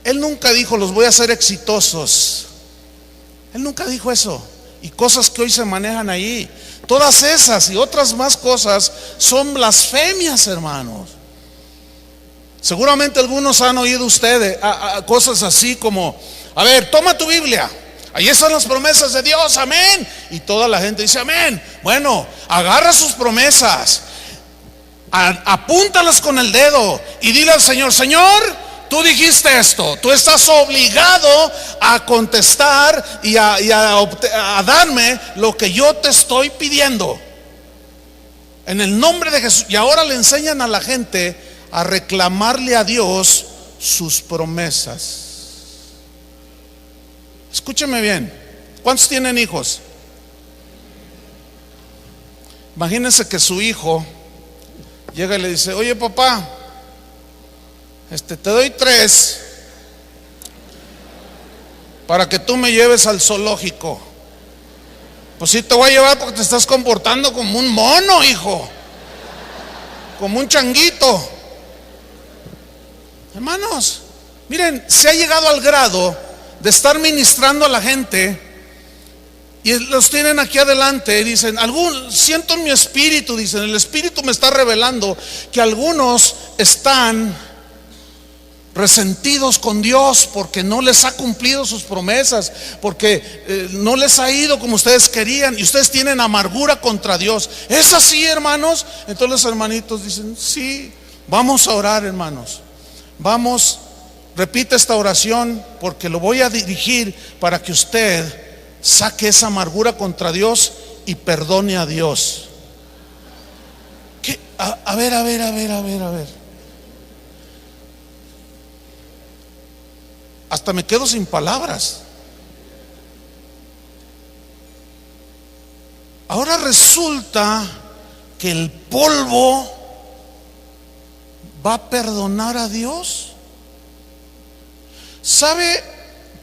Él nunca dijo, los voy a hacer exitosos. Él nunca dijo eso. Y cosas que hoy se manejan ahí, todas esas y otras más cosas son blasfemias, hermanos. Seguramente algunos han oído ustedes cosas así como, a ver, toma tu Biblia, ahí están las promesas de Dios, amén. Y toda la gente dice amén. Bueno, agarra sus promesas, apúntalas con el dedo y dile al Señor, Señor, tú dijiste esto, tú estás obligado a contestar y a darme lo que yo te estoy pidiendo, en el nombre de Jesús. Y ahora le enseñan a la gente a reclamarle a Dios sus promesas. Escúcheme bien, ¿cuántos tienen hijos? Imagínense que su hijo llega y le dice, oye papá, te doy 3 para que tú me lleves al zoológico. Pues sí te voy a llevar porque te estás comportando como un mono, hijo, como un changuito. Hermanos, miren, se ha llegado al grado de estar ministrando a la gente y los tienen aquí adelante y dicen, siento en mi espíritu, dicen, el espíritu me está revelando que algunos están resentidos con Dios porque no les ha cumplido sus promesas, porque no les ha ido como ustedes querían, y ustedes tienen amargura contra Dios. ¿Es así, hermanos? Entonces los hermanitos dicen, sí, vamos a orar, hermanos. Vamos, repita esta oración porque lo voy a dirigir para que usted saque esa amargura contra Dios y perdone a Dios. ¿Qué? A ver. Hasta me quedo sin palabras. Ahora resulta que el polvo va a perdonar a Dios? ¿Sabe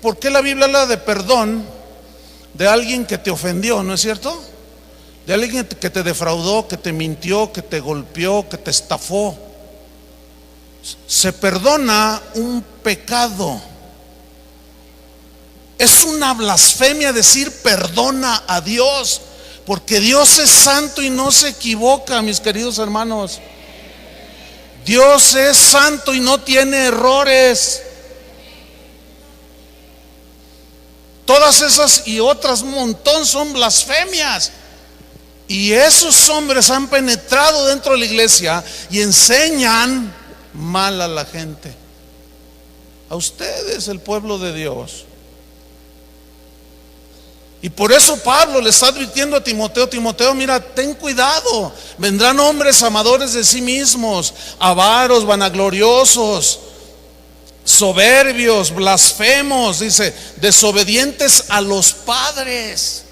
por qué la Biblia habla de perdón de alguien que te ofendió, no es cierto? De alguien que te defraudó, que te mintió, que te golpeó, que te estafó. Se perdona un pecado. Es una blasfemia decir perdona a Dios, porque Dios es santo y no se equivoca, mis queridos hermanos. Dios es santo y no tiene errores. Todas esas y otras un montón son blasfemias. Y esos hombres han penetrado dentro de la iglesia y enseñan mal a la gente. A ustedes, el pueblo de Dios. Y por eso Pablo le está advirtiendo a Timoteo: Timoteo, mira, ten cuidado. Vendrán hombres amadores de sí mismos, avaros, vanagloriosos, soberbios, blasfemos, dice, desobedientes a los padres.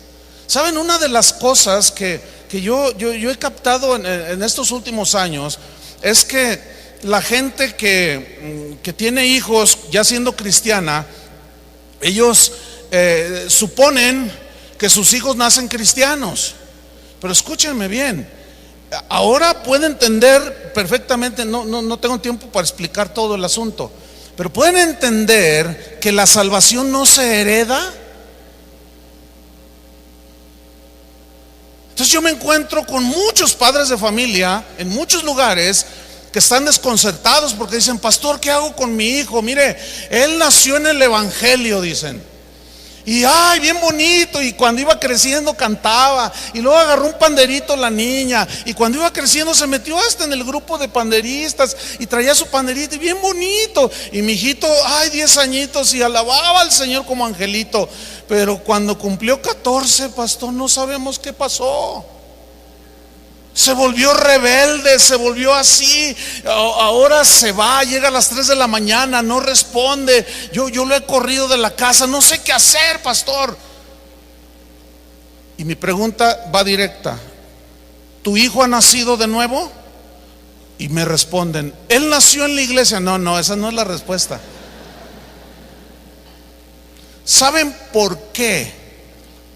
¿Saben? Una de las cosas que yo he captado en estos últimos años es que la gente que tiene hijos ya siendo cristiana, ellos suponen que sus hijos nacen cristianos. Pero escúchenme bien, ahora pueden entender perfectamente, no tengo tiempo para explicar todo el asunto, pero pueden entender que la salvación no se hereda. Entonces yo me encuentro con muchos padres de familia en muchos lugares que están desconcertados porque dicen: pastor, ¿qué hago con mi hijo? Mire, él nació en el evangelio, dicen. Y ay, bien bonito, y cuando iba creciendo cantaba, y luego agarró un panderito la niña, y cuando iba creciendo se metió hasta en el grupo de panderistas y traía su panderito, y bien bonito. Y mi hijito, ay, 10 añitos, y alababa al Señor como angelito. Pero cuando cumplió 14, pastor, no sabemos qué pasó. Se volvió rebelde, se volvió así. Ahora se va, llega a las 3 de la mañana, no responde. Yo lo he corrido de la casa, no sé qué hacer, pastor. Y mi pregunta va directa: ¿tu hijo ha nacido de nuevo? Y me responden: él nació en la iglesia. No, esa no es la respuesta. ¿Saben por qué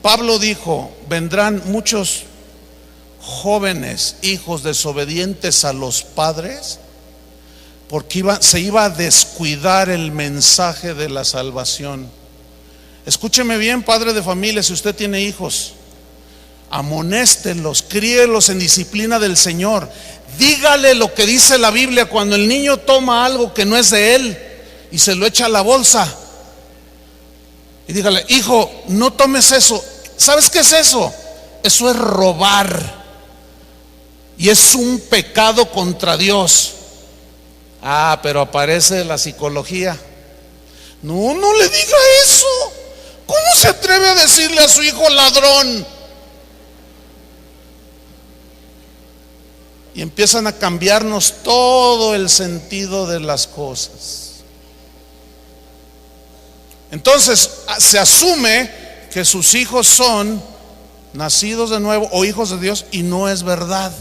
Pablo dijo: vendrán muchos jóvenes hijos desobedientes a los padres? Porque se iba a descuidar el mensaje de la salvación. Escúcheme bien, padre de familia, si usted tiene hijos, amonéstenlos, críelos en disciplina del Señor. Dígale lo que dice la Biblia cuando el niño toma algo que no es de él y se lo echa a la bolsa. Y dígale: hijo, no tomes eso. ¿Sabes qué es eso? Eso es robar. Y es un pecado contra Dios. Pero aparece la psicología. No le diga eso. ¿Cómo se atreve a decirle a su hijo ladrón? Y empiezan a cambiarnos todo el sentido de las cosas. Entonces se asume que sus hijos son nacidos de nuevo o hijos de Dios, y no es verdad.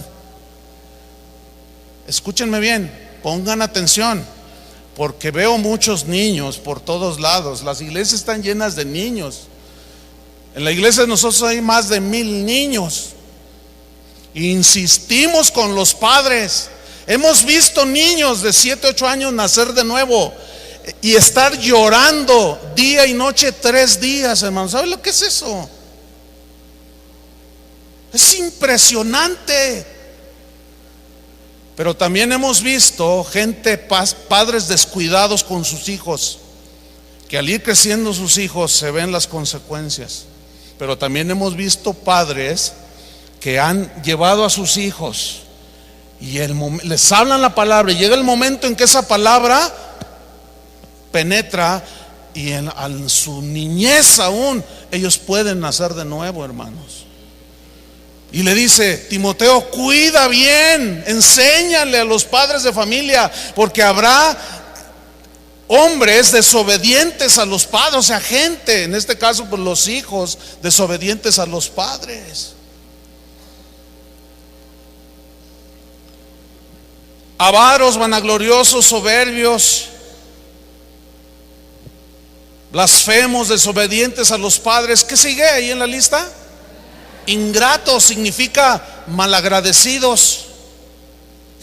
Escúchenme bien, pongan atención, porque veo muchos niños por todos lados. Las iglesias están llenas de niños. En la iglesia de nosotros hay más de 1000 niños. Insistimos con los padres. Hemos visto niños de 7, 8 años nacer de nuevo y estar llorando día y noche 3 días, hermanos. ¿Saben lo que es eso? Es impresionante. Pero también hemos visto gente, padres descuidados con sus hijos, que al ir creciendo sus hijos se ven las consecuencias. Pero también hemos visto padres que han llevado a sus hijos y les hablan la palabra, y llega el momento en que esa palabra penetra, y en su niñez aún ellos pueden nacer de nuevo, hermanos. Y le dice: Timoteo, cuida bien, enséñale a los padres de familia, porque habrá hombres desobedientes a los padres, o sea, gente, en este caso pues los hijos desobedientes a los padres. avaros, vanagloriosos, soberbios, blasfemos, desobedientes a los padres. ¿Qué sigue ahí en la lista? Ingratos significa malagradecidos.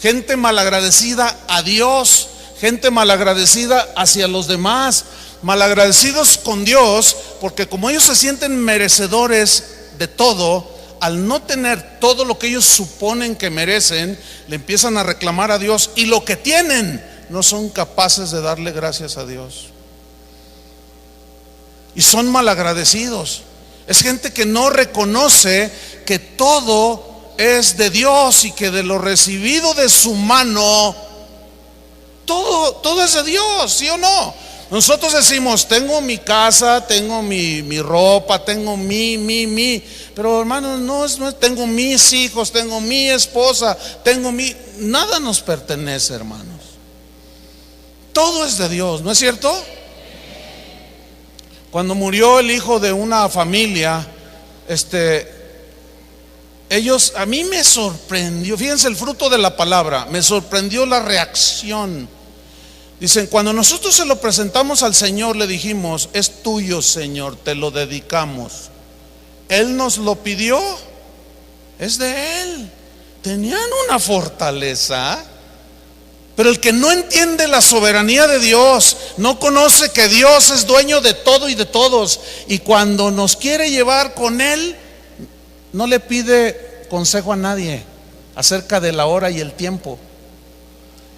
Gente malagradecida a Dios, gente malagradecida hacia los demás, malagradecidos con Dios, porque como ellos se sienten merecedores de todo, al no tener todo lo que ellos suponen que merecen, le empiezan a reclamar a Dios, y lo que tienen no son capaces de darle gracias a Dios. Y son malagradecidos. Es gente que no reconoce que todo es de Dios y que de lo recibido de su mano, todo es de Dios, ¿sí o no? Nosotros decimos, tengo mi casa, tengo mi ropa, tengo mi, pero hermanos, no es, tengo mis hijos, tengo mi esposa, nada nos pertenece, hermanos. Todo es de Dios, ¿no es cierto? Cuando murió el hijo de una familia, a mí me sorprendió, fíjense el fruto de la palabra, me sorprendió la reacción. Dicen, cuando nosotros se lo presentamos al Señor, le dijimos, es tuyo, Señor, te lo dedicamos. Él nos lo pidió, es de Él. Tenían una fortaleza. Pero el que no entiende la soberanía de Dios, no conoce que Dios es dueño de todo y de todos, y cuando nos quiere llevar con Él, no le pide consejo a nadie acerca de la hora y el tiempo.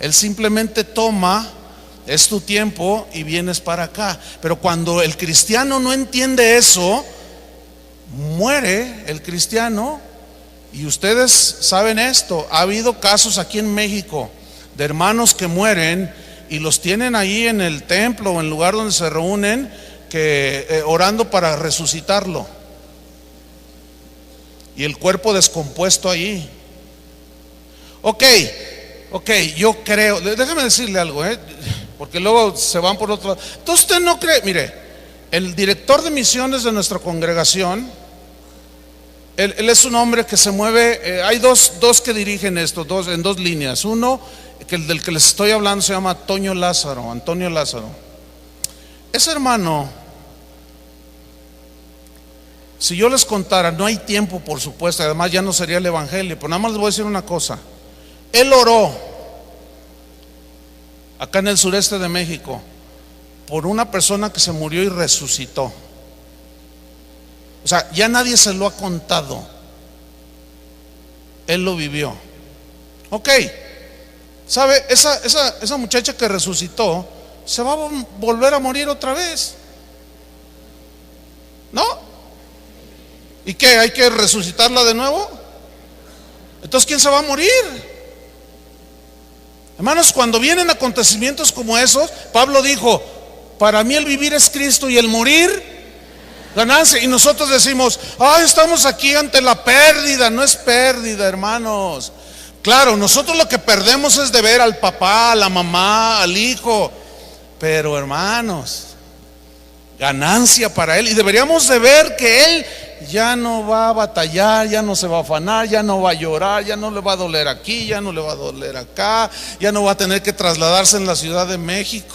Él simplemente toma, es tu tiempo y vienes para acá. Pero cuando el cristiano no entiende eso, muere el cristiano. Y ustedes saben esto, ha habido casos aquí en México de hermanos que mueren y los tienen ahí en el templo o en el lugar donde se reúnen, orando para resucitarlo, y el cuerpo descompuesto ahí. Ok, yo creo, déjame decirle algo, porque luego se van por otro lado. Entonces usted no cree, mire, el director de misiones de nuestra congregación, él es un hombre que se mueve, hay dos que dirigen esto, en dos líneas. Uno, del que les estoy hablando, se llama Antonio Lázaro. Ese hermano, si yo les contara, no hay tiempo por supuesto, además ya no sería el evangelio, pero nada más les voy a decir una cosa. Él oró acá en el sureste de México por una persona que se murió y resucitó. O sea, ya nadie se lo ha contado, él lo vivió. Ok, ¿sabe? Esa muchacha que resucitó se va a volver a morir otra vez, ¿no? ¿Y qué? ¿Hay que resucitarla de nuevo? Entonces, ¿quién se va a morir? Hermanos, cuando vienen acontecimientos como esos, Pablo dijo, para mí el vivir es Cristo y el morir ganancia. Y nosotros decimos, estamos aquí ante la pérdida. No es pérdida, hermanos. Claro, nosotros lo que perdemos es de ver al papá, a la mamá, al hijo, pero hermanos, ganancia para él. Y deberíamos de ver que él ya no va a batallar, ya no se va a afanar, ya no va a llorar, ya no le va a doler aquí, ya no le va a doler acá, ya no va a tener que trasladarse en la Ciudad de México.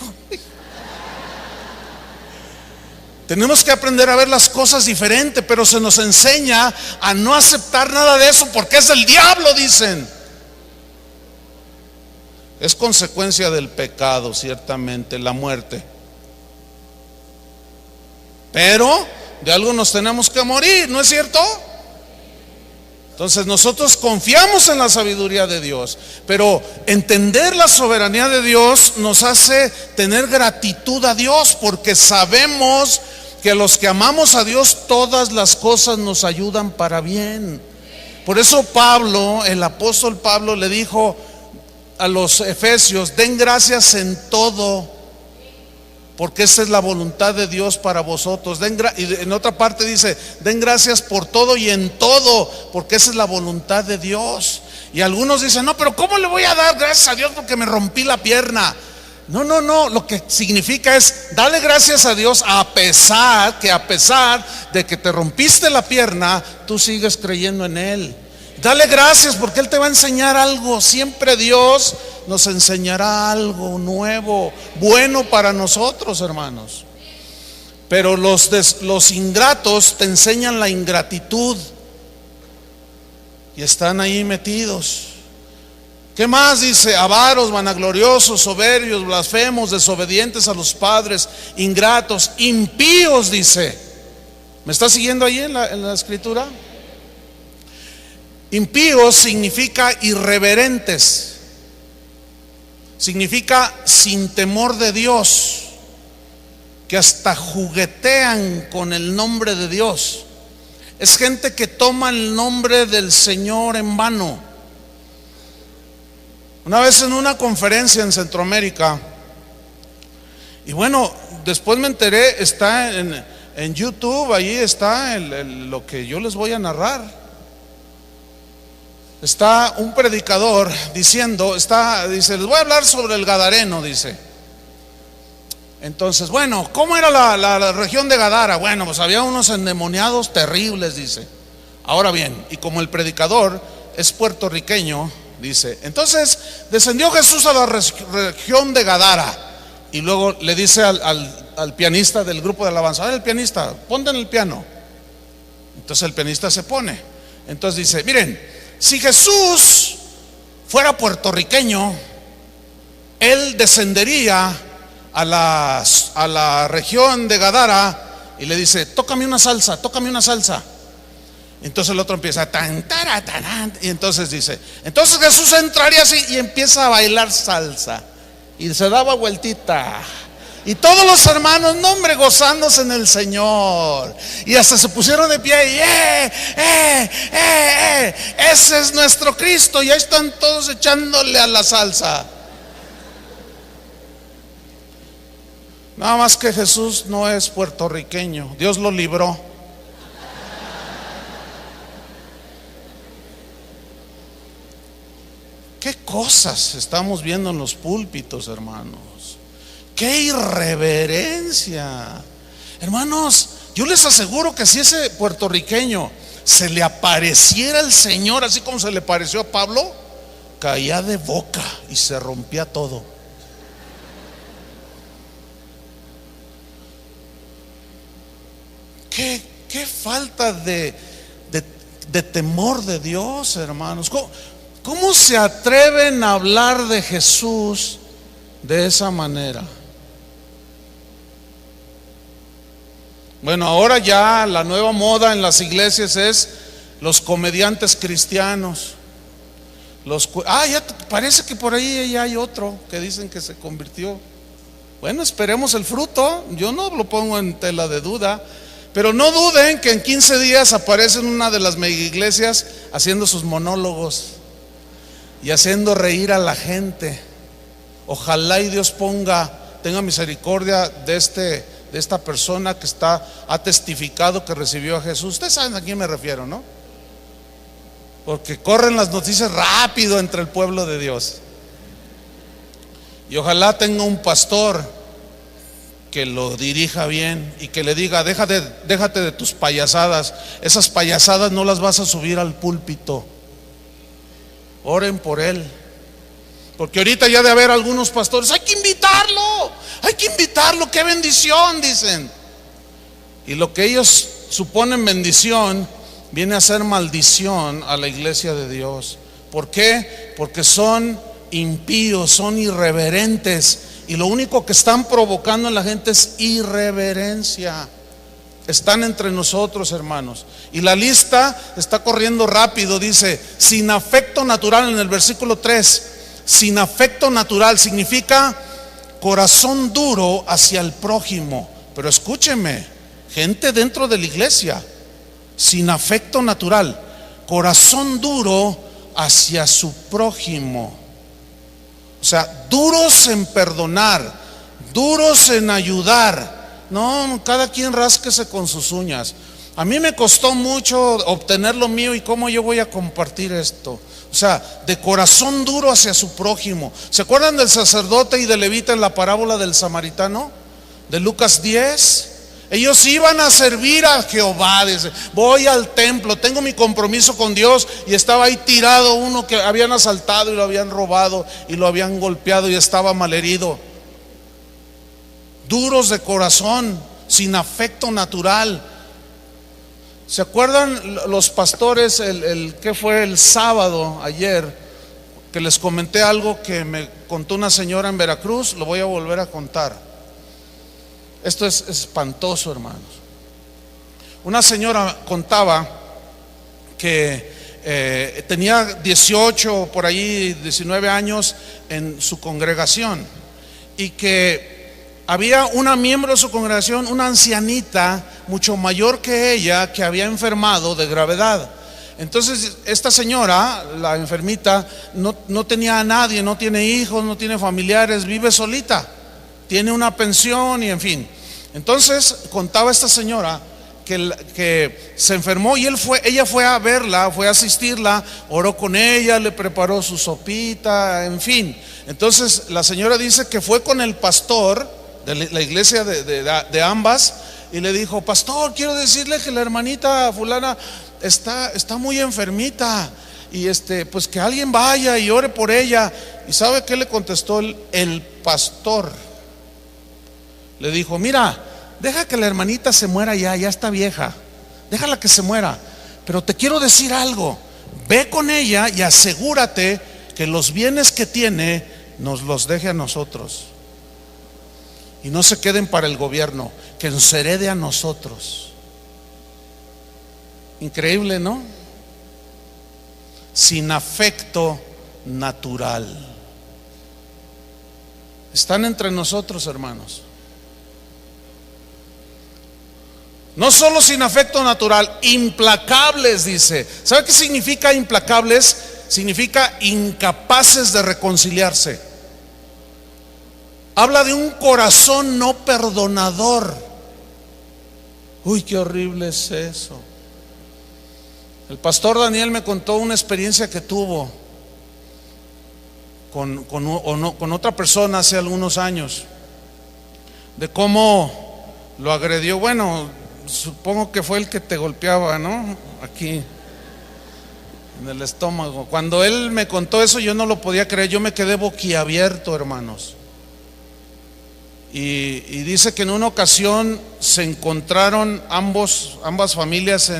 Tenemos que aprender a ver las cosas diferente, pero se nos enseña a no aceptar nada de eso porque es del diablo, dicen. Es consecuencia del pecado, ciertamente, la muerte. Pero de algo nos tenemos que morir, ¿no es cierto? Entonces nosotros confiamos en la sabiduría de Dios, pero entender la soberanía de Dios nos hace tener gratitud a Dios, porque sabemos que a los que amamos a Dios todas las cosas nos ayudan para bien. Por eso Pablo, el apóstol Pablo, le dijo a los efesios, den gracias en todo, porque esa es la voluntad de Dios para vosotros. Y en otra parte dice, den gracias por todo y en todo, porque esa es la voluntad de Dios. Y algunos dicen, no, pero ¿cómo le voy a dar gracias a Dios porque me rompí la pierna? No, lo que significa es, dale gracias a Dios a pesar de que te rompiste la pierna, tú sigues creyendo en Él. Dale gracias porque Él te va a enseñar algo. Siempre Dios nos enseñará algo nuevo, bueno para nosotros, hermanos. Pero los ingratos te enseñan la ingratitud y están ahí metidos. ¿Qué más dice? Avaros, vanagloriosos, soberbios, blasfemos, desobedientes a los padres, ingratos, impíos, dice. ¿Me está siguiendo ahí en la escritura? Impíos significa irreverentes, significa sin temor de Dios, que hasta juguetean con el nombre de Dios. Es gente que toma el nombre del Señor en vano. Una vez en una conferencia en Centroamérica, y bueno, después me enteré, está en YouTube, ahí está lo que yo les voy a narrar. Está un predicador diciendo, dice, les voy a hablar sobre el Gadareno, dice. Entonces, bueno, ¿cómo era la región de Gadara? Bueno, pues había unos endemoniados terribles, dice. Ahora bien, y como el predicador es puertorriqueño, dice, entonces descendió Jesús a la región de Gadara. Y luego le dice al pianista del grupo de alabanza, a ver, el pianista, ponte en el piano. Entonces el pianista se pone. Entonces dice, miren, si Jesús fuera puertorriqueño, él descendería a la región de Gadara y le dice, tócame una salsa, tócame una salsa. Entonces el otro empieza y entonces dice, entonces Jesús entraría así y empieza a bailar salsa y se daba vueltita. Y todos los hermanos, no hombre, gozándose en el Señor. Y hasta se pusieron de pie y ese es nuestro Cristo. Y ahí están todos echándole a la salsa. Nada más que Jesús no es puertorriqueño, Dios lo libró. ¿Qué cosas estamos viendo en los púlpitos, hermanos? ¡Qué irreverencia! Hermanos, yo les aseguro que si ese puertorriqueño se le apareciera el Señor así como se le pareció a Pablo, caía de boca y se rompía todo. Qué falta de temor de Dios, hermanos. ¿Cómo se atreven a hablar de Jesús de esa manera? Bueno, ahora ya la nueva moda en las iglesias es los comediantes cristianos. Ya parece que por ahí ya hay otro que dicen que se convirtió. Bueno, esperemos el fruto. Yo no lo pongo en tela de duda. Pero no duden que en 15 días aparece en una de las mega iglesias haciendo sus monólogos y haciendo reír a la gente. Ojalá y Dios tenga misericordia de esta persona que ha testificado que recibió a Jesús. Ustedes saben a quién me refiero, ¿no? Porque corren las noticias rápido entre el pueblo de Dios. Y ojalá tenga un pastor que lo dirija bien y que le diga, déjate de tus payasadas. Esas payasadas no las vas a subir al púlpito. Oren por él. Porque ahorita ya de haber algunos pastores, hay que invitarlo, qué bendición, dicen. Y lo que ellos suponen bendición viene a ser maldición a la iglesia de Dios. ¿Por qué? Porque son impíos, son irreverentes, y lo único que están provocando en la gente es irreverencia. Están entre nosotros, hermanos, y la lista está corriendo rápido. Dice, sin afecto natural en el versículo 3. Sin afecto natural significa corazón duro hacia el prójimo. Pero escúcheme, gente dentro de la iglesia, sin afecto natural, corazón duro hacia su prójimo. O sea, duros en perdonar, duros en ayudar. No, cada quien rásquese con sus uñas. A mí me costó mucho obtener lo mío y cómo yo voy a compartir esto. O sea, de corazón duro hacia su prójimo. ¿Se acuerdan del sacerdote y del levita en la parábola del samaritano? De Lucas 10. Ellos iban a servir a Jehová. Dice, voy al templo, tengo mi compromiso con Dios. Y estaba ahí tirado uno que habían asaltado y lo habían robado y lo habían golpeado y estaba malherido. Duros de corazón, sin afecto natural. ¿Se acuerdan los pastores que fue el sábado ayer? Que les comenté algo que me contó una señora en Veracruz. Lo voy a volver a contar. Esto es espantoso, hermanos. Una señora contaba que tenía 18, por ahí 19 años en su congregación, y que había una miembro de su congregación, una ancianita mucho mayor que ella, que había enfermado de gravedad. Entonces esta señora, la enfermita, no tenía a nadie, no tiene hijos, no tiene familiares, vive solita, tiene una pensión y en fin. Entonces contaba esta señora que se enfermó y ella fue a verla, fue a asistirla, oró con ella, le preparó su sopita, en fin. Entonces la señora dice que fue con el pastor de la iglesia de ambas y le dijo: pastor, quiero decirle que la hermanita fulana está muy enfermita y pues que alguien vaya y ore por ella. ¿Y sabe qué le contestó el pastor? Le dijo: mira, deja que la hermanita se muera ya está vieja, déjala que se muera, pero te quiero decir algo, ve con ella y asegúrate que los bienes que tiene nos los deje a nosotros y no se queden para el gobierno, que nos herede a nosotros. Increíble, ¿no? Sin afecto natural. Están entre nosotros, hermanos. No solo sin afecto natural, implacables, dice. ¿Sabe qué significa implacables? Significa incapaces de reconciliarse. Habla de un corazón no perdonador. Uy, qué horrible es eso. El pastor Daniel me contó una experiencia que tuvo con otra persona hace algunos años, de cómo lo agredió. Bueno, supongo que fue el que te golpeaba, ¿no? Aquí en el estómago. Cuando él me contó eso, yo no lo podía creer. Yo me quedé boquiabierto, hermanos. Y dice que en una ocasión se encontraron ambas familias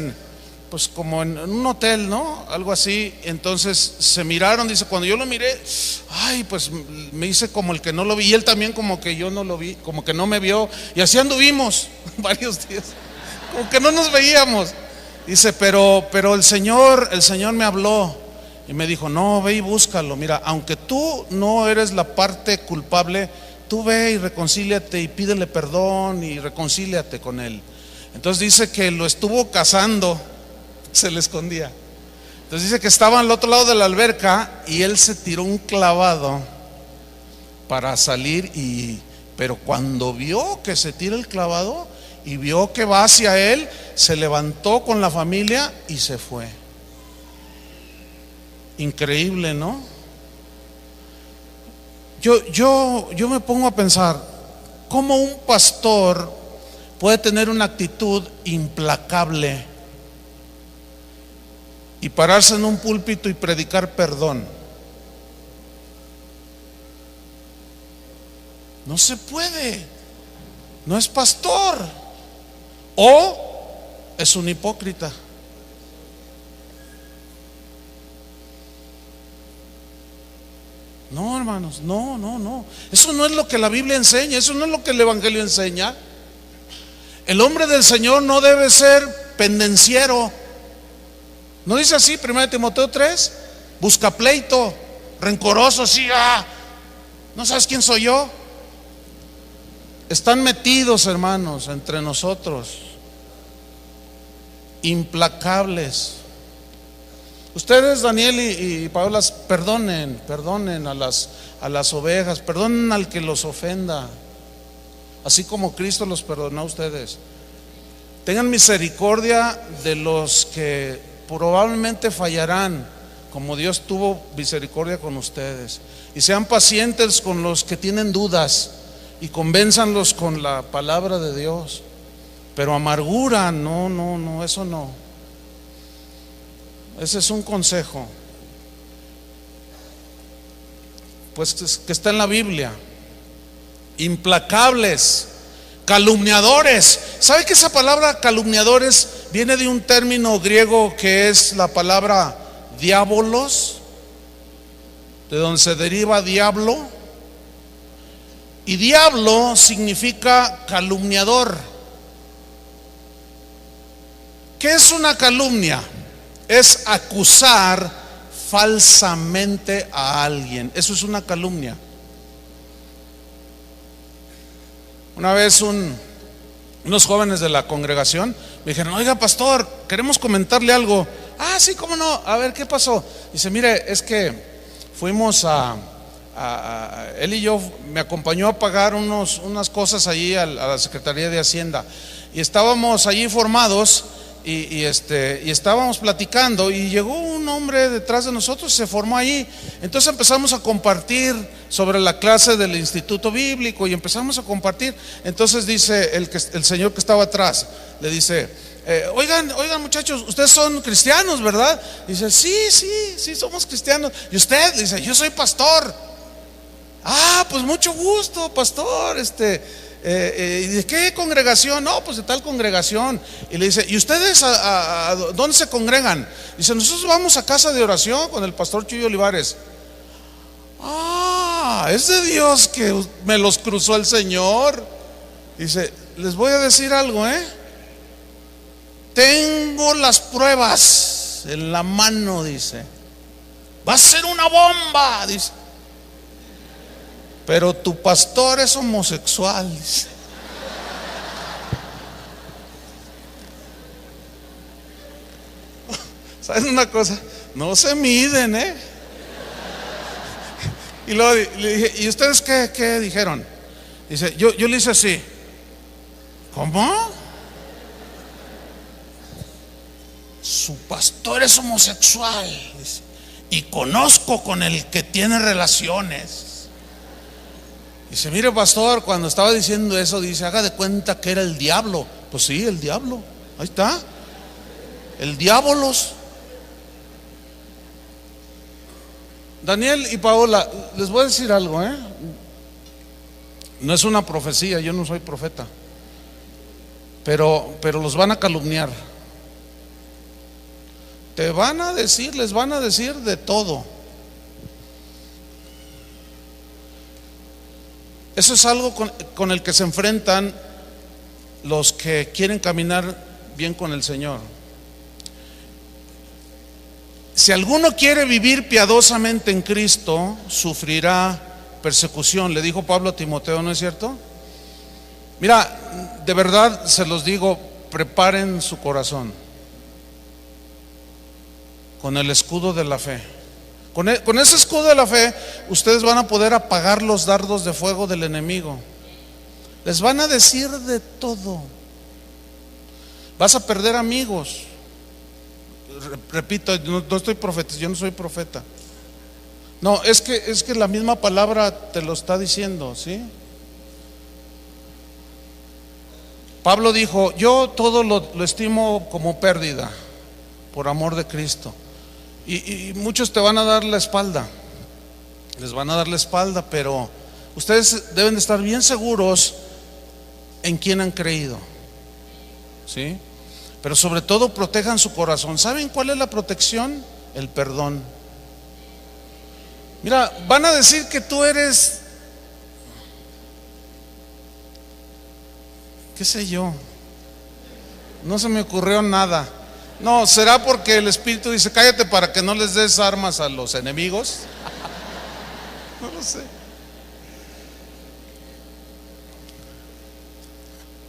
pues como en un hotel, ¿no? Algo así. Entonces se miraron. Dice, cuando yo lo miré, ay, pues me hice como el que no lo vi, y él también como que yo no lo vi, como que no me vio, y así anduvimos varios días, como que no nos veíamos. Dice, pero el Señor me habló y me dijo: no, ve y búscalo. Mira, aunque tú no eres la parte culpable, tú ve y reconcíliate y pídele perdón y reconcíliate con él. Entonces dice que lo estuvo cazando, se le escondía. Entonces dice que estaba al otro lado de la alberca y él se tiró un clavado para salir, pero cuando vio que se tira el clavado y vio que va hacia él, se levantó con la familia y se fue. Increíble, ¿no? Yo me pongo a pensar, ¿cómo un pastor puede tener una actitud implacable y pararse en un púlpito y predicar perdón? No se puede. No es pastor. O es un hipócrita. No, hermanos, no. Eso no es lo que la Biblia enseña, eso no es lo que el Evangelio enseña. El hombre del Señor no debe ser pendenciero. ¿No dice así 1 Timoteo 3? Busca pleito, rencoroso, así, ¿no sabes quién soy yo? Están metidos, hermanos, entre nosotros, implacables. Ustedes, Daniel y Paola, perdonen a las ovejas, perdonen al que los ofenda, así como Cristo los perdonó a ustedes. Tengan misericordia de los que probablemente fallarán, como Dios tuvo misericordia con ustedes. Y sean pacientes con los que tienen dudas y convénzanlos con la palabra de Dios. Pero amargura, no, eso no. Ese es un consejo, pues que está en la Biblia. Implacables, calumniadores. ¿Sabe que esa palabra calumniadores viene de un término griego que es la palabra diabolos, de donde se deriva diablo? Y diablo significa calumniador. ¿Qué es una calumnia? Es acusar falsamente a alguien. Eso es una calumnia. Una vez unos jóvenes de la congregación me dijeron: oiga, pastor, queremos comentarle algo. Ah, sí, cómo no, a ver, ¿qué pasó? Dice: mire, es que fuimos él y yo, me acompañó a pagar unas cosas allí a la Secretaría de Hacienda, y estábamos allí formados y estábamos platicando, y llegó un hombre detrás de nosotros, se formó allí. Entonces empezamos a compartir sobre la clase del instituto bíblico, y empezamos a compartir. Entonces dice el señor que estaba atrás, le dice: oigan muchachos, ustedes son cristianos, ¿verdad? Dice: sí, somos cristianos. ¿Y usted? Dice: yo soy pastor. Ah, pues mucho gusto, pastor. ¿De qué congregación? No, pues de tal congregación. Y le dice: ¿y ustedes a dónde se congregan? Dice: nosotros vamos a casa de oración con el pastor Chuy Olivares. Ah, es de Dios que me los cruzó el Señor. Dice: les voy a decir algo, tengo las pruebas en la mano, dice. Va a ser una bomba, dice. Pero tu pastor es homosexual, dice. ¿Sabes una cosa? No se miden, Y luego le dije: ¿y ustedes qué dijeron? Dice: yo le hice así. ¿Cómo? Su pastor es homosexual, dice, y conozco con el que tiene relaciones. Dice: mire, pastor, cuando estaba diciendo eso, dice, haga de cuenta que era el diablo. Pues sí, el diablo, ahí está, el diabolos. Daniel y Paola, les voy a decir algo, no es una profecía, yo no soy profeta, pero los van a calumniar. Les van a decir de todo. Eso es algo con el que se enfrentan los que quieren caminar bien con el Señor. Si alguno quiere vivir piadosamente en Cristo, sufrirá persecución, le dijo Pablo a Timoteo, ¿no es cierto? Mira, de verdad se los digo, preparen su corazón con el escudo de la fe. Con ese escudo de la fe, ustedes van a poder apagar los dardos de fuego del enemigo. Les van a decir de todo. Vas a perder amigos. Repito, no estoy profeta, yo no soy profeta. No, es que la misma palabra te lo está diciendo, ¿sí? Pablo dijo: yo todo lo estimo como pérdida por amor de Cristo. Y muchos te van a dar la espalda, les van a dar la espalda, pero ustedes deben de estar bien seguros en quién han creído, ¿sí? Pero sobre todo protejan su corazón. ¿Saben cuál es la protección? El perdón. Mira, van a decir que tú eres, qué sé yo, no se me ocurrió nada. No, ¿será porque el Espíritu dice: cállate para que no les des armas a los enemigos? No lo sé.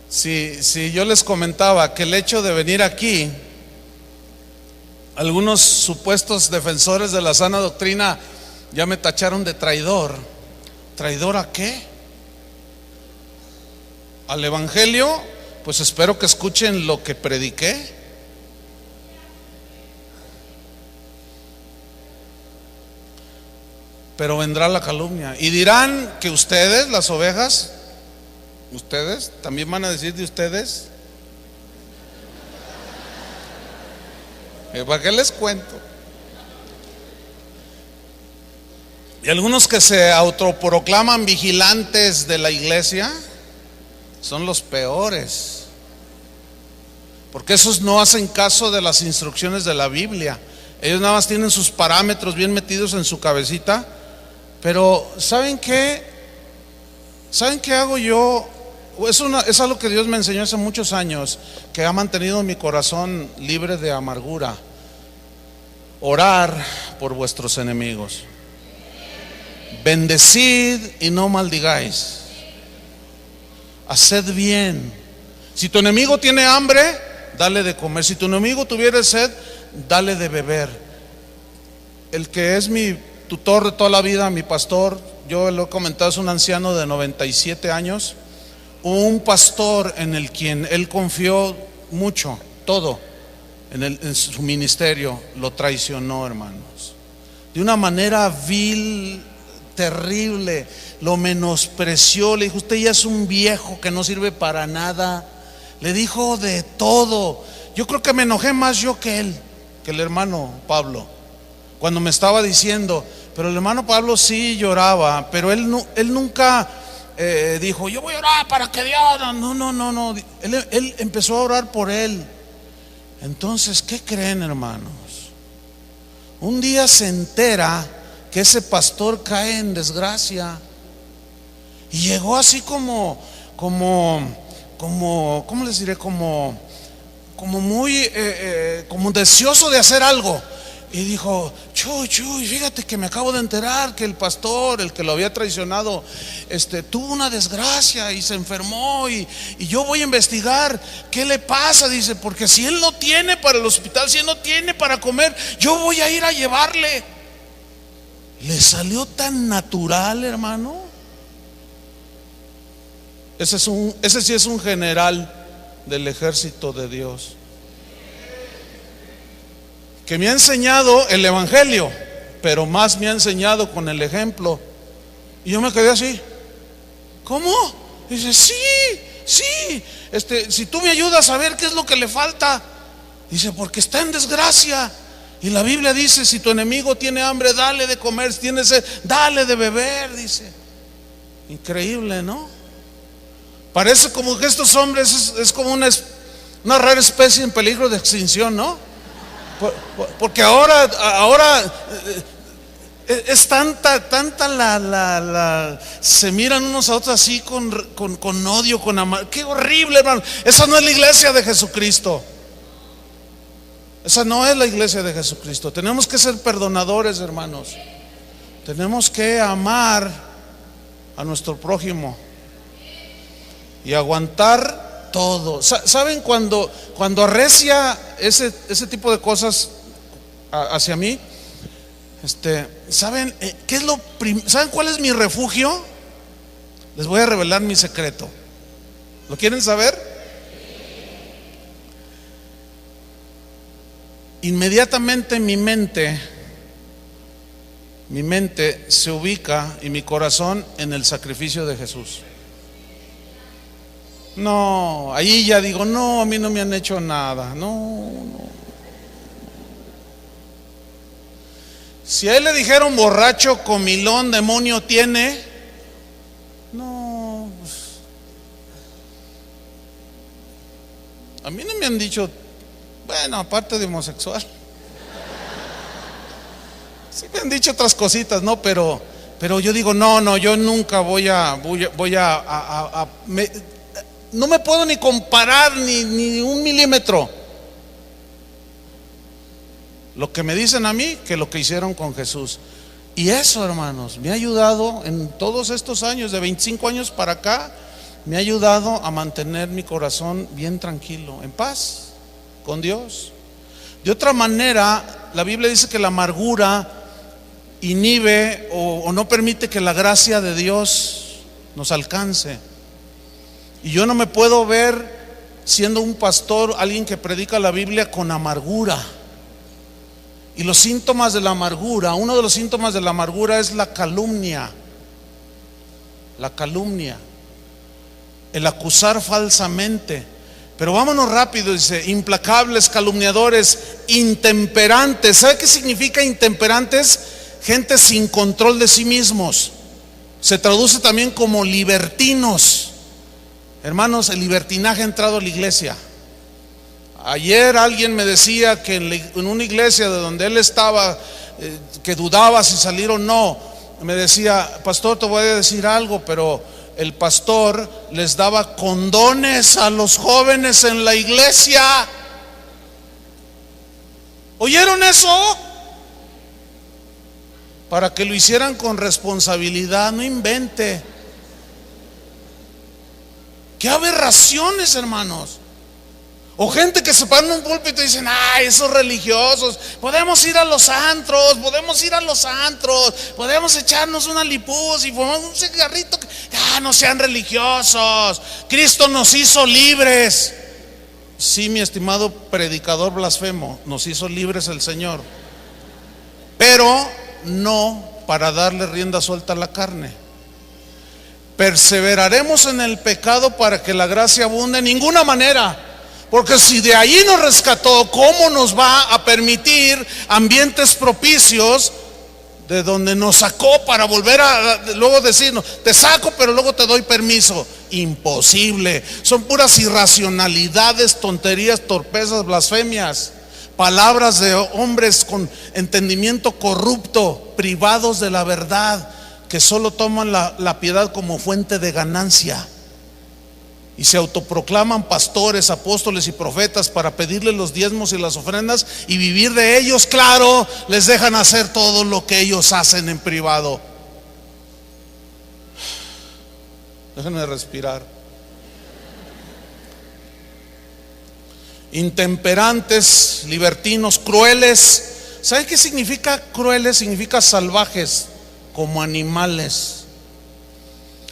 Si yo les comentaba que el hecho de venir aquí, algunos supuestos defensores de la sana doctrina ya me tacharon de traidor. ¿Traidor a qué? ¿Al Evangelio? Pues espero que escuchen lo que prediqué. Pero vendrá la calumnia y dirán que ustedes, las ovejas, ustedes también van a decir de ustedes ¿Para qué les cuento? Y algunos que se autoproclaman vigilantes de la iglesia son los peores, porque esos no hacen caso de las instrucciones de la Biblia. Ellos nada más tienen sus parámetros bien metidos en su cabecita. Pero ¿saben qué? ¿Saben qué hago yo? Es algo que Dios me enseñó hace muchos años, que ha mantenido mi corazón libre de amargura. Orar por vuestros enemigos. Bendecid y no maldigáis. Haced bien. Si tu enemigo tiene hambre, dale de comer. Si tu enemigo tuviera sed, dale de beber. El que es mi tutor de toda la vida, mi pastor, yo lo he comentado, es un anciano de 97 años. Un pastor en el quien él confió mucho, todo, en su ministerio, lo traicionó, hermanos, de una manera vil, terrible. Lo menospreció, le dijo: usted ya es un viejo que no sirve para nada. Le dijo de todo. Yo creo que me enojé más yo que él, que el hermano Pablo, cuando me estaba diciendo. Pero el hermano Pablo sí lloraba, pero él nunca dijo: yo voy a orar para que Dios. No. Él empezó a orar por él. Entonces, ¿qué creen, hermanos? Un día se entera que ese pastor cae en desgracia, y llegó así como ¿cómo les diré? Como muy como deseoso de hacer algo. Y dijo: Chuy, fíjate que me acabo de enterar que el pastor, el que lo había traicionado, tuvo una desgracia y se enfermó, y yo voy a investigar qué le pasa. Dice: porque si él no tiene para el hospital, si él no tiene para comer, yo voy a ir a llevarle. Le salió tan natural, hermano. Ese sí es un general del ejército de Dios, que me ha enseñado el evangelio, pero más me ha enseñado con el ejemplo. Y yo me quedé así: ¿cómo? Dice: sí, si tú me ayudas a ver qué es lo que le falta. Dice: porque está en desgracia. Y la Biblia dice: si tu enemigo tiene hambre, dale de comer. Si tiene sed, dale de beber. Dice. Increíble, ¿no? Parece como que estos hombres es como una rara especie en peligro de extinción, ¿no? Porque ahora es tanta se miran unos a otros así con odio, con amor. Qué horrible, hermano. Esa no es la iglesia de Jesucristo. Esa no es la iglesia de Jesucristo. Tenemos que ser perdonadores, hermanos. Tenemos que amar a nuestro prójimo y aguantar todo. ¿Saben cuando arrecia ese tipo de cosas hacia mí? ¿Saben qué es ¿saben cuál es mi refugio? Les voy a revelar mi secreto. ¿Lo quieren saber? Inmediatamente mi mente se ubica, y mi corazón, en el sacrificio de Jesús. No, ahí ya digo: no, a mí no me han hecho nada. No. Si a él le dijeron borracho, comilón, demonio tiene, no, pues, a mí no me han dicho. Bueno, aparte de homosexual, sí me han dicho otras cositas, ¿no? Pero yo digo: no, yo nunca voy a no me puedo ni comparar ni un milímetro lo que me dicen a mí que lo que hicieron con Jesús. Y eso, hermanos, me ha ayudado en todos estos años, de 25 años para acá, me ha ayudado a mantener mi corazón bien tranquilo, en paz con Dios. De otra manera, la Biblia dice que la amargura inhibe o no permite que la gracia de Dios nos alcance. Y yo no me puedo ver siendo un pastor, alguien que predica la Biblia, con amargura. Y los síntomas de la amargura, uno de los síntomas de la amargura es la calumnia. La calumnia, el acusar falsamente. Pero vámonos rápido, dice, implacables, calumniadores, intemperantes. ¿Sabe qué significa intemperantes? Gente sin control de sí mismos. Se traduce también como libertinos. Hermanos, el libertinaje ha entrado a la iglesia. Ayer alguien me decía que en una iglesia de donde él estaba, que dudaba si salir o no, me decía: pastor, te voy a decir algo, pero el pastor les daba condones a los jóvenes en la iglesia. ¿Oyeron eso? Para que lo hicieran con responsabilidad. No invente. ¡Qué aberraciones, hermanos! O gente que se para en un púlpito y dicen: ay, esos religiosos, podemos ir a los antros, podemos echarnos una lipuz y fumar un cigarrito. No sean religiosos, Cristo nos hizo libres. Sí, mi estimado predicador blasfemo, nos hizo libres el Señor, pero no para darle rienda suelta a la carne. Perseveraremos en el pecado para que la gracia abunde. En ninguna manera. Porque si de ahí nos rescató, ¿cómo nos va a permitir ambientes propicios de donde nos sacó para volver a luego decirnos: te saco pero luego te doy permiso? Imposible. Son puras irracionalidades, tonterías, torpezas, blasfemias, palabras de hombres con entendimiento corrupto, privados de la verdad, que solo toman la piedad como fuente de ganancia y se autoproclaman pastores, apóstoles y profetas para pedirle los diezmos y las ofrendas y vivir de ellos. Claro, les dejan hacer todo lo que ellos hacen en privado. Déjenme respirar. Intemperantes, libertinos, crueles. ¿Saben qué significa crueles? Significa salvajes, como animales.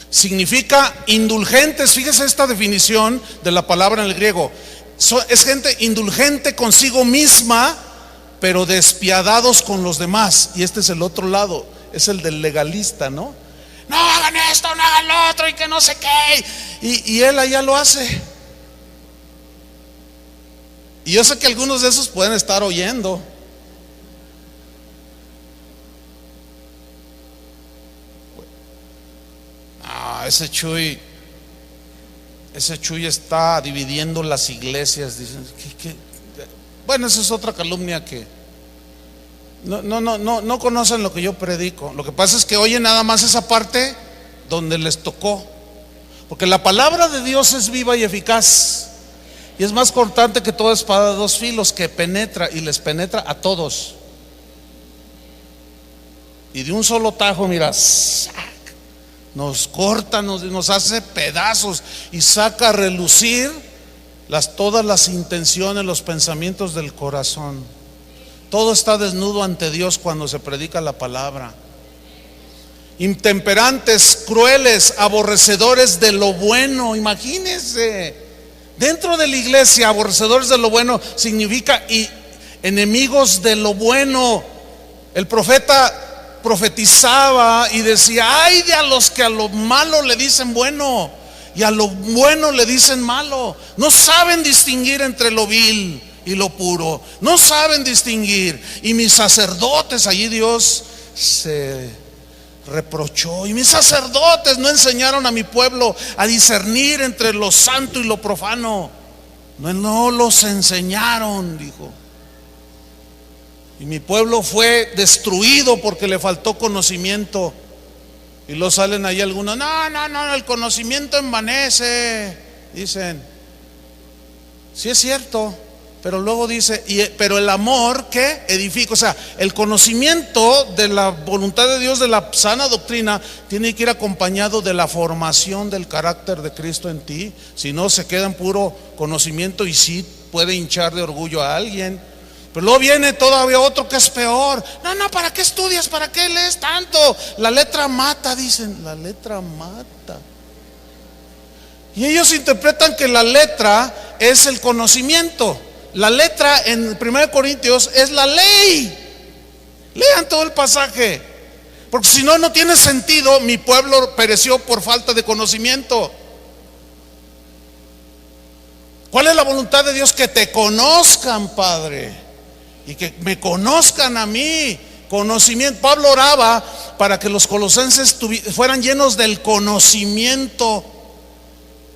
Significa indulgentes. Fíjese esta definición de la palabra en el griego. Es gente indulgente consigo misma, pero despiadados con los demás. Y este es el otro lado, es el del legalista, ¿no? No hagan esto, no hagan lo otro y que no sé qué. Y él allá lo hace. Y yo sé que algunos de esos pueden estar oyendo. Ese Chuy está dividiendo las iglesias. Dicen, ¿qué? Bueno, esa es otra calumnia que no conocen lo que yo predico. Lo que pasa es que oyen nada más esa parte donde les tocó. Porque la palabra de Dios es viva y eficaz, y es más cortante que toda espada de dos filos, que penetra y les penetra a todos. Y de un solo tajo, mira, nos corta, nos hace pedazos y saca a relucir todas las intenciones, los pensamientos del corazón. Todo está desnudo ante Dios cuando se predica la palabra. Intemperantes, crueles, aborrecedores de lo bueno. Imagínense, dentro de la iglesia, aborrecedores de lo bueno significa enemigos de lo bueno. El profeta profetizaba y decía: ay de a los que a lo malo le dicen bueno y a lo bueno le dicen malo. No saben distinguir entre lo vil y lo puro, no saben distinguir. Y mis sacerdotes, allí Dios se reprochó, y mis sacerdotes no enseñaron a mi pueblo a discernir entre lo santo y lo profano. No los enseñaron, dijo. Y mi pueblo fue destruido porque le faltó conocimiento. Y luego salen ahí algunos: no, el conocimiento envanece, dicen. Sí es cierto, pero luego dice, pero el amor, ¿qué? Edifica. O sea, el conocimiento de la voluntad de Dios, de la sana doctrina, tiene que ir acompañado de la formación del carácter de Cristo en ti. Si no, se queda en puro conocimiento y sí puede hinchar de orgullo a alguien. Pero luego viene todavía otro que es peor. No, ¿para qué estudias? ¿Para qué lees tanto? La letra mata, dicen. La letra mata. Y ellos interpretan que la letra es el conocimiento. La letra en 1 Corintios es la ley. Lean todo el pasaje, porque si no, no tiene sentido. Mi pueblo pereció por falta de conocimiento. ¿Cuál es la voluntad de Dios? Que te conozcan, Padre, y que me conozcan a mí. Conocimiento. Pablo oraba para que los colosenses fueran llenos del conocimiento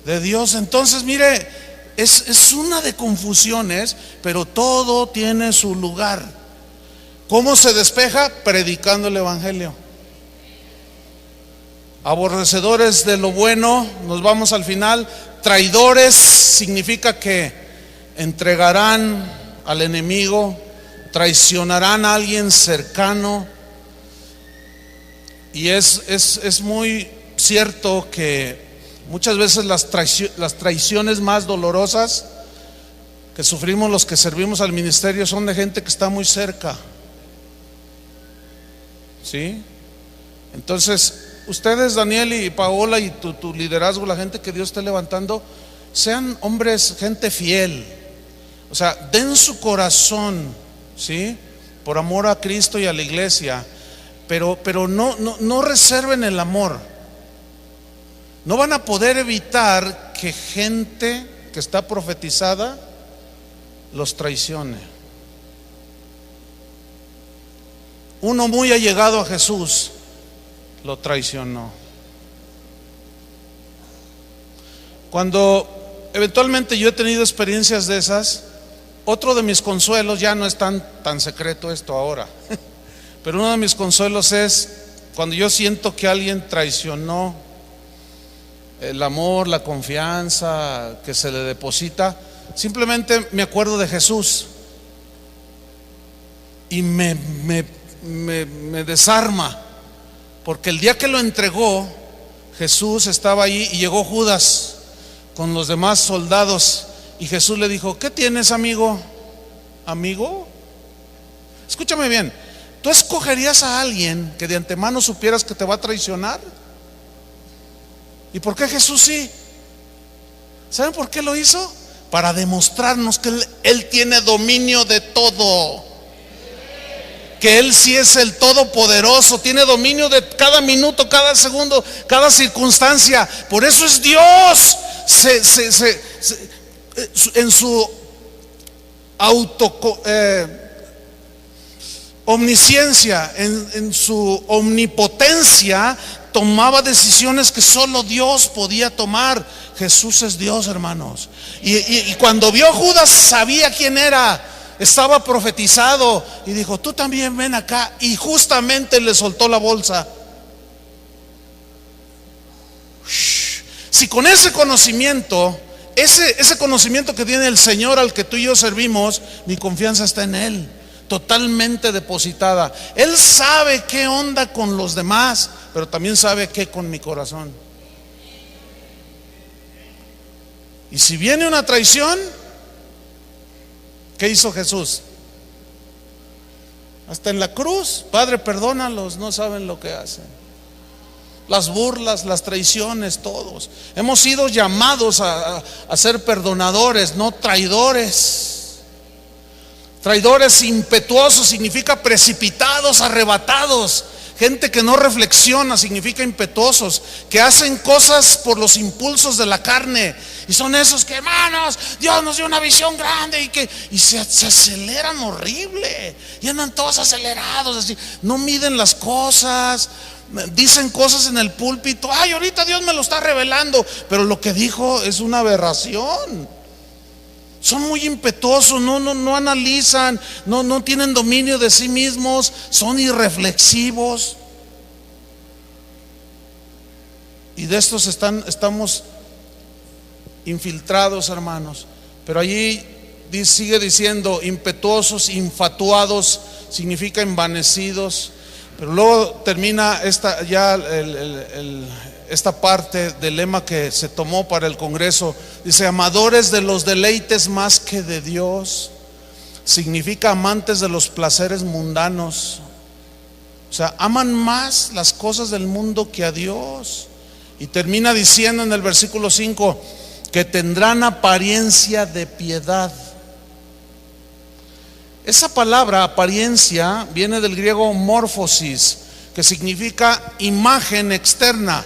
de Dios. Entonces, mire, es una de confusiones, pero todo tiene su lugar. ¿Cómo se despeja? Predicando el evangelio. Aborrecedores de lo bueno, nos vamos al final. Traidores significa que entregarán al enemigo, traicionarán a alguien cercano. Y es muy cierto que muchas veces las traiciones más dolorosas que sufrimos los que servimos al ministerio son de gente que está muy cerca. ¿Sí? Entonces, ustedes, Daniel y Paola, y tu liderazgo, la gente que Dios esté levantando, sean hombres, gente fiel. O sea, den su corazón, ¿sí? Por amor a Cristo y a la iglesia, pero no reserven el amor. No van a poder evitar que gente que está profetizada los traicione. Uno muy allegado a Jesús lo traicionó. Cuando eventualmente yo he tenido experiencias de esas, otro de mis consuelos, ya no es tan secreto esto ahora, pero uno de mis consuelos es cuando yo siento que alguien traicionó el amor, la confianza que se le deposita, simplemente me acuerdo de Jesús y me desarma, porque el día que lo entregó, Jesús estaba ahí y llegó Judas con los demás soldados y Jesús le dijo: ¿qué tienes, amigo? ¿Amigo? Escúchame bien, ¿tú escogerías a alguien que de antemano supieras que te va a traicionar? ¿Y por qué Jesús sí? ¿Saben por qué lo hizo? Para demostrarnos que Él tiene dominio de todo, que Él sí es el Todopoderoso, tiene dominio de cada minuto, cada segundo, cada circunstancia. Por eso es Dios. En su omnisciencia, en su omnipotencia, tomaba decisiones que solo Dios podía tomar. Jesús es Dios, hermanos. Y cuando vio a Judas, sabía quién era, estaba profetizado y dijo: tú también ven acá. Y justamente le soltó la bolsa. Si con ese conocimiento, ese conocimiento que tiene el Señor al que tú y yo servimos, mi confianza está en Él, totalmente depositada. Él sabe qué onda con los demás, pero también sabe qué con mi corazón. Y si viene una traición, ¿qué hizo Jesús? Hasta en la cruz: Padre, perdónalos, no saben lo que hacen. Las burlas, las traiciones, todos hemos sido llamados a ser perdonadores, no traidores. Traidores impetuosos significa precipitados, arrebatados. Gente que no reflexiona significa impetuosos, que hacen cosas por los impulsos de la carne. Y son esos que, hermanos, Dios nos dio una visión grande y se aceleran horrible. Y andan todos acelerados, así. No miden las cosas. Dicen cosas en el púlpito: ay, ahorita Dios me lo está revelando, pero lo que dijo es una aberración. Son muy impetuosos, no analizan, no tienen dominio de sí mismos, son irreflexivos. Y de estos estamos infiltrados, hermanos. Pero allí sigue diciendo: impetuosos, infatuados, significa envanecidos. Pero luego termina esta parte del lema que se tomó para el Congreso. Dice: amadores de los deleites más que de Dios. Significa amantes de los placeres mundanos. O sea, aman más las cosas del mundo que a Dios. Y termina diciendo en el versículo 5 que tendrán apariencia de piedad. Esa palabra apariencia viene del griego morfosis, que significa imagen externa,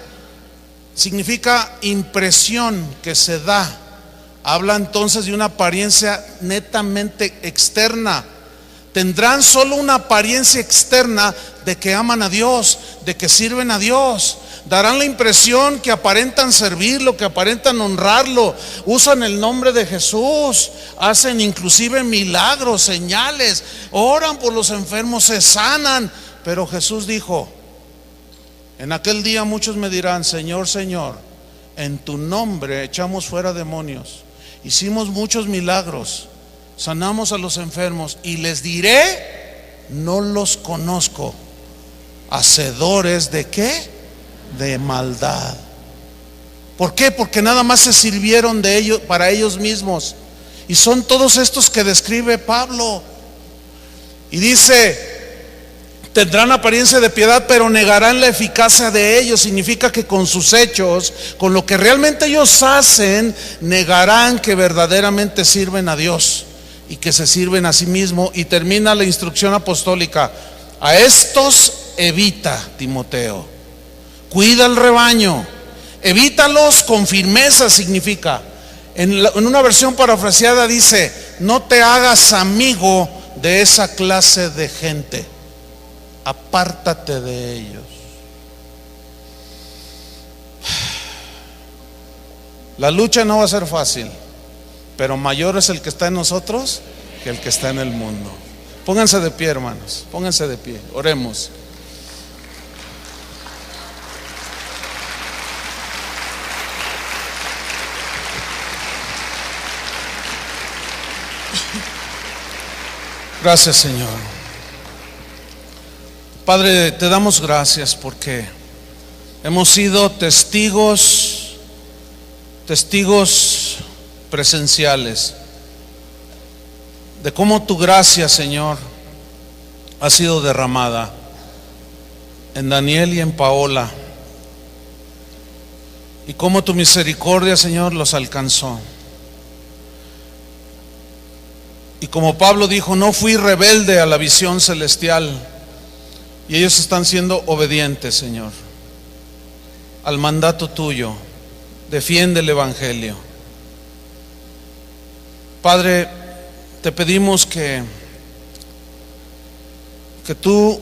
significa impresión que se da Habla entonces de una apariencia netamente externa. Tendrán solo una apariencia externa de que aman a Dios, de que sirven a Dios. Darán la impresión que aparentan servirlo, que aparentan honrarlo. Usan el nombre de Jesús, hacen inclusive milagros, señales, oran por los enfermos, se sanan. Pero Jesús dijo: en aquel día muchos me dirán: Señor, Señor, en tu nombre echamos fuera demonios, hicimos muchos milagros, sanamos a los enfermos. Y les diré: no los conozco. Hacedores de ¿qué? De maldad. ¿Por qué? Porque nada más se sirvieron de ellos, para ellos mismos. Y son todos estos que describe Pablo. Y dice: tendrán apariencia de piedad, pero negarán la eficacia de ellos. Significa que con sus hechos, con lo que realmente ellos hacen, negarán que verdaderamente sirven a Dios y que se sirven a sí mismos. Y termina la instrucción apostólica: a estos evita, Timoteo. Cuida el rebaño, evítalos con firmeza. Significa, en una versión parafraseada dice: no te hagas amigo de esa clase de gente, apártate de ellos. La lucha no va a ser fácil, pero mayor es el que está en nosotros que el que está en el mundo. Pónganse de pie, hermanos, pónganse de pie, oremos. Gracias, Señor. Padre, te damos gracias porque hemos sido testigos presenciales de cómo tu gracia, Señor, ha sido derramada en Daniel y en Paola, y cómo tu misericordia, Señor, los alcanzó. Y como Pablo dijo: no fui rebelde a la visión celestial. Y ellos están siendo obedientes, Señor, al mandato tuyo. Defiende el Evangelio. Padre, te pedimos que tú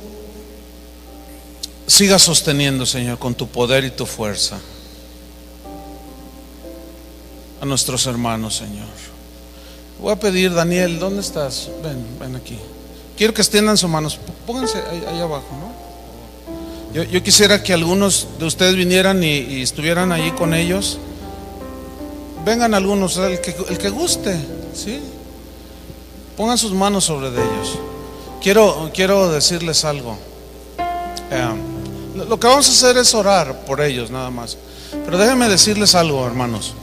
sigas sosteniendo, Señor, con tu poder y tu fuerza a nuestros hermanos, Señor. Voy a pedir, Daniel, ¿dónde estás? Ven aquí. Quiero que extiendan sus manos. Pónganse ahí abajo, ¿no? Yo quisiera que algunos de ustedes vinieran y estuvieran allí con ellos. Vengan algunos, el que guste, ¿sí? Pongan sus manos sobre de ellos. Quiero decirles algo. Lo que vamos a hacer es orar por ellos nada más. Pero déjenme decirles algo, hermanos.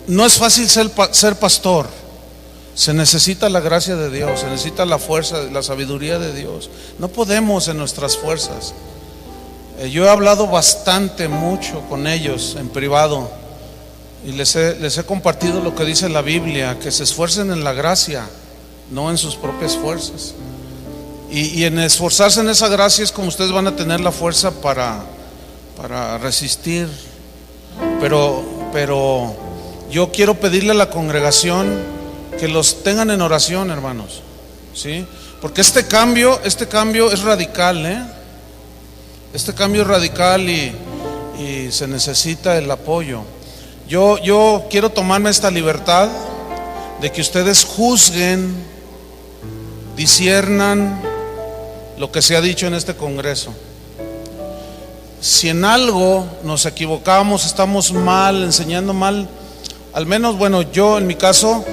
No es fácil ser pastor. Se necesita la gracia de Dios, se necesita la fuerza, la sabiduría de Dios. No podemos en nuestras fuerzas. Yo he hablado mucho con ellos en privado, y les he compartido lo que dice la Biblia: que se esfuercen en la gracia, no en sus propias fuerzas. Y en esforzarse en esa gracia es como ustedes van a tener la fuerza para resistir. Pero yo quiero pedirle a la congregación que los tengan en oración, hermanos, ¿sí? Porque este cambio es radical, Este cambio es radical y se necesita el apoyo. Yo quiero tomarme esta libertad de que ustedes juzguen, disciernan lo que se ha dicho en este congreso. Si en algo nos equivocamos, estamos mal, enseñando mal, al menos, bueno, yo en mi caso,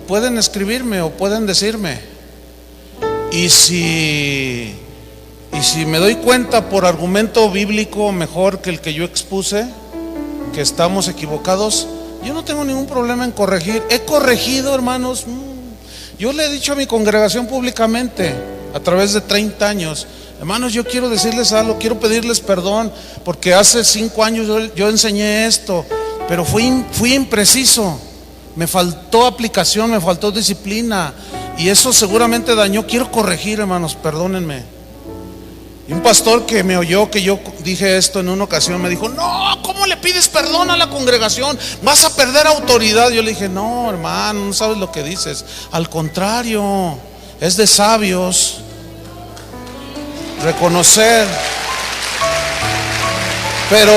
pueden escribirme o pueden decirme. Y si me doy cuenta por argumento bíblico mejor que el que yo expuse, que estamos equivocados, yo no tengo ningún problema en corregir. He corregido, hermanos. Yo le he dicho a mi congregación públicamente a través de 30 años: hermanos, yo quiero decirles algo, quiero pedirles perdón, porque hace 5 años yo enseñé esto, pero fui impreciso, me faltó aplicación, me faltó disciplina, y eso seguramente dañó. Quiero corregir, hermanos, perdónenme. Y un pastor que me oyó que yo dije esto en una ocasión me dijo: no, ¿cómo le pides perdón a la congregación? Vas a perder autoridad. Yo le dije: no, hermano, no sabes lo que dices. Al contrario, es de sabios reconocer. Pero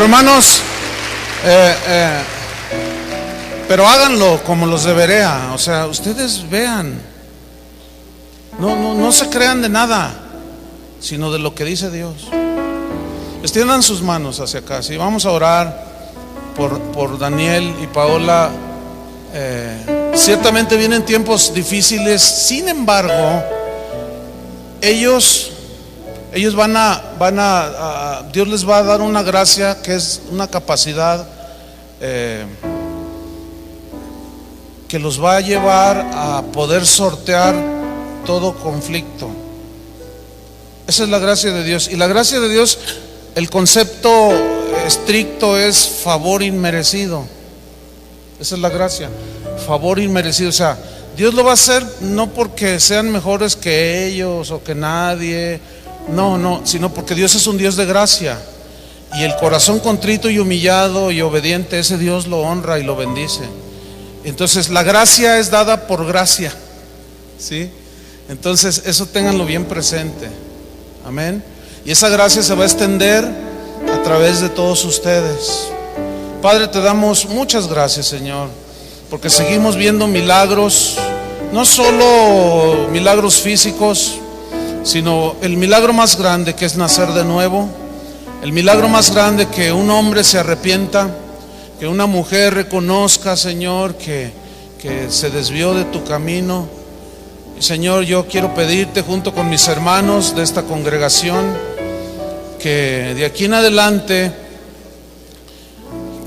hermanos, pero háganlo como los de Berea. O sea, ustedes vean. No se crean de nada, sino de lo que dice Dios. Extiendan sus manos hacia acá. Si vamos a orar por Daniel y Paola. Ciertamente vienen tiempos difíciles. Sin embargo, ellos van a Dios les va a dar una gracia que es una capacidad que los va a llevar a poder sortear todo conflicto. Esa es la gracia de Dios. Y la gracia de Dios, el concepto estricto es favor inmerecido. Esa es la gracia, favor inmerecido. O sea, Dios lo va a hacer no porque sean mejores que ellos o que nadie, no, sino porque Dios es un Dios de gracia. Y el corazón contrito y humillado y obediente, ese Dios lo honra y lo bendice. Entonces la gracia es dada por gracia, ¿sí? Entonces eso ténganlo bien presente. Amén. Y esa gracia se va a extender a través de todos ustedes. Padre, te damos muchas gracias, Señor, porque seguimos viendo milagros, no solo milagros físicos, sino el milagro más grande, que es nacer de nuevo. El milagro más grande, que un hombre se arrepienta, que una mujer reconozca, Señor, que se desvió de tu camino. Y Señor, yo quiero pedirte junto con mis hermanos de esta congregación, que de aquí en adelante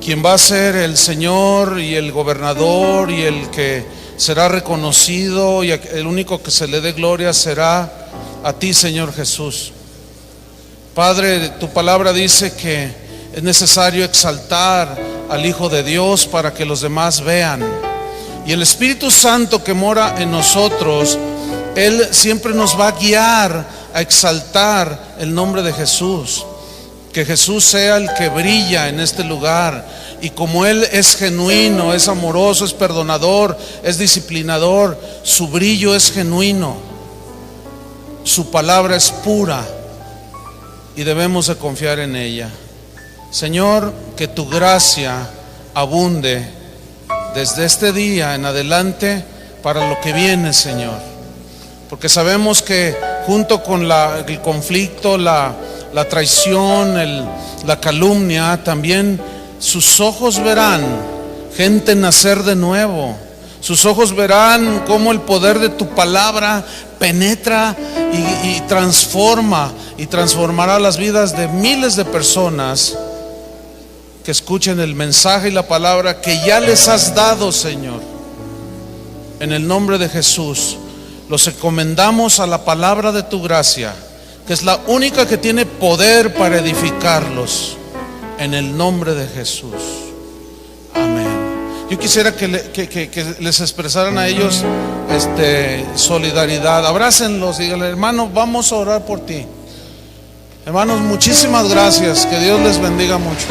quien va a ser el Señor y el gobernador y el que será reconocido y el único que se le dé gloria será a ti, Señor Jesús. Padre, tu palabra dice que es necesario exaltar al Hijo de Dios para que los demás vean. Y el Espíritu Santo que mora en nosotros, Él siempre nos va a guiar a exaltar el nombre de Jesús. Que Jesús sea el que brilla en este lugar. Y como Él es genuino, es amoroso, es perdonador, es disciplinador, su brillo es genuino, su palabra es pura y debemos de confiar en ella. Señor, que tu gracia abunde desde este día en adelante para lo que viene, Señor, porque sabemos que junto con el conflicto, la traición, la calumnia, también sus ojos verán gente nacer de nuevo. Sus ojos verán cómo el poder de tu palabra penetra y transforma y transformará las vidas de miles de personas que escuchen el mensaje y la palabra que ya les has dado, Señor. En el nombre de Jesús los encomendamos a la palabra de tu gracia, que es la única que tiene poder para edificarlos. En el nombre de Jesús. Amén. Yo quisiera que les expresaran a ellos solidaridad. Abrácenlos, díganle: hermano, vamos a orar por ti. Hermanos, muchísimas gracias. Que Dios les bendiga mucho.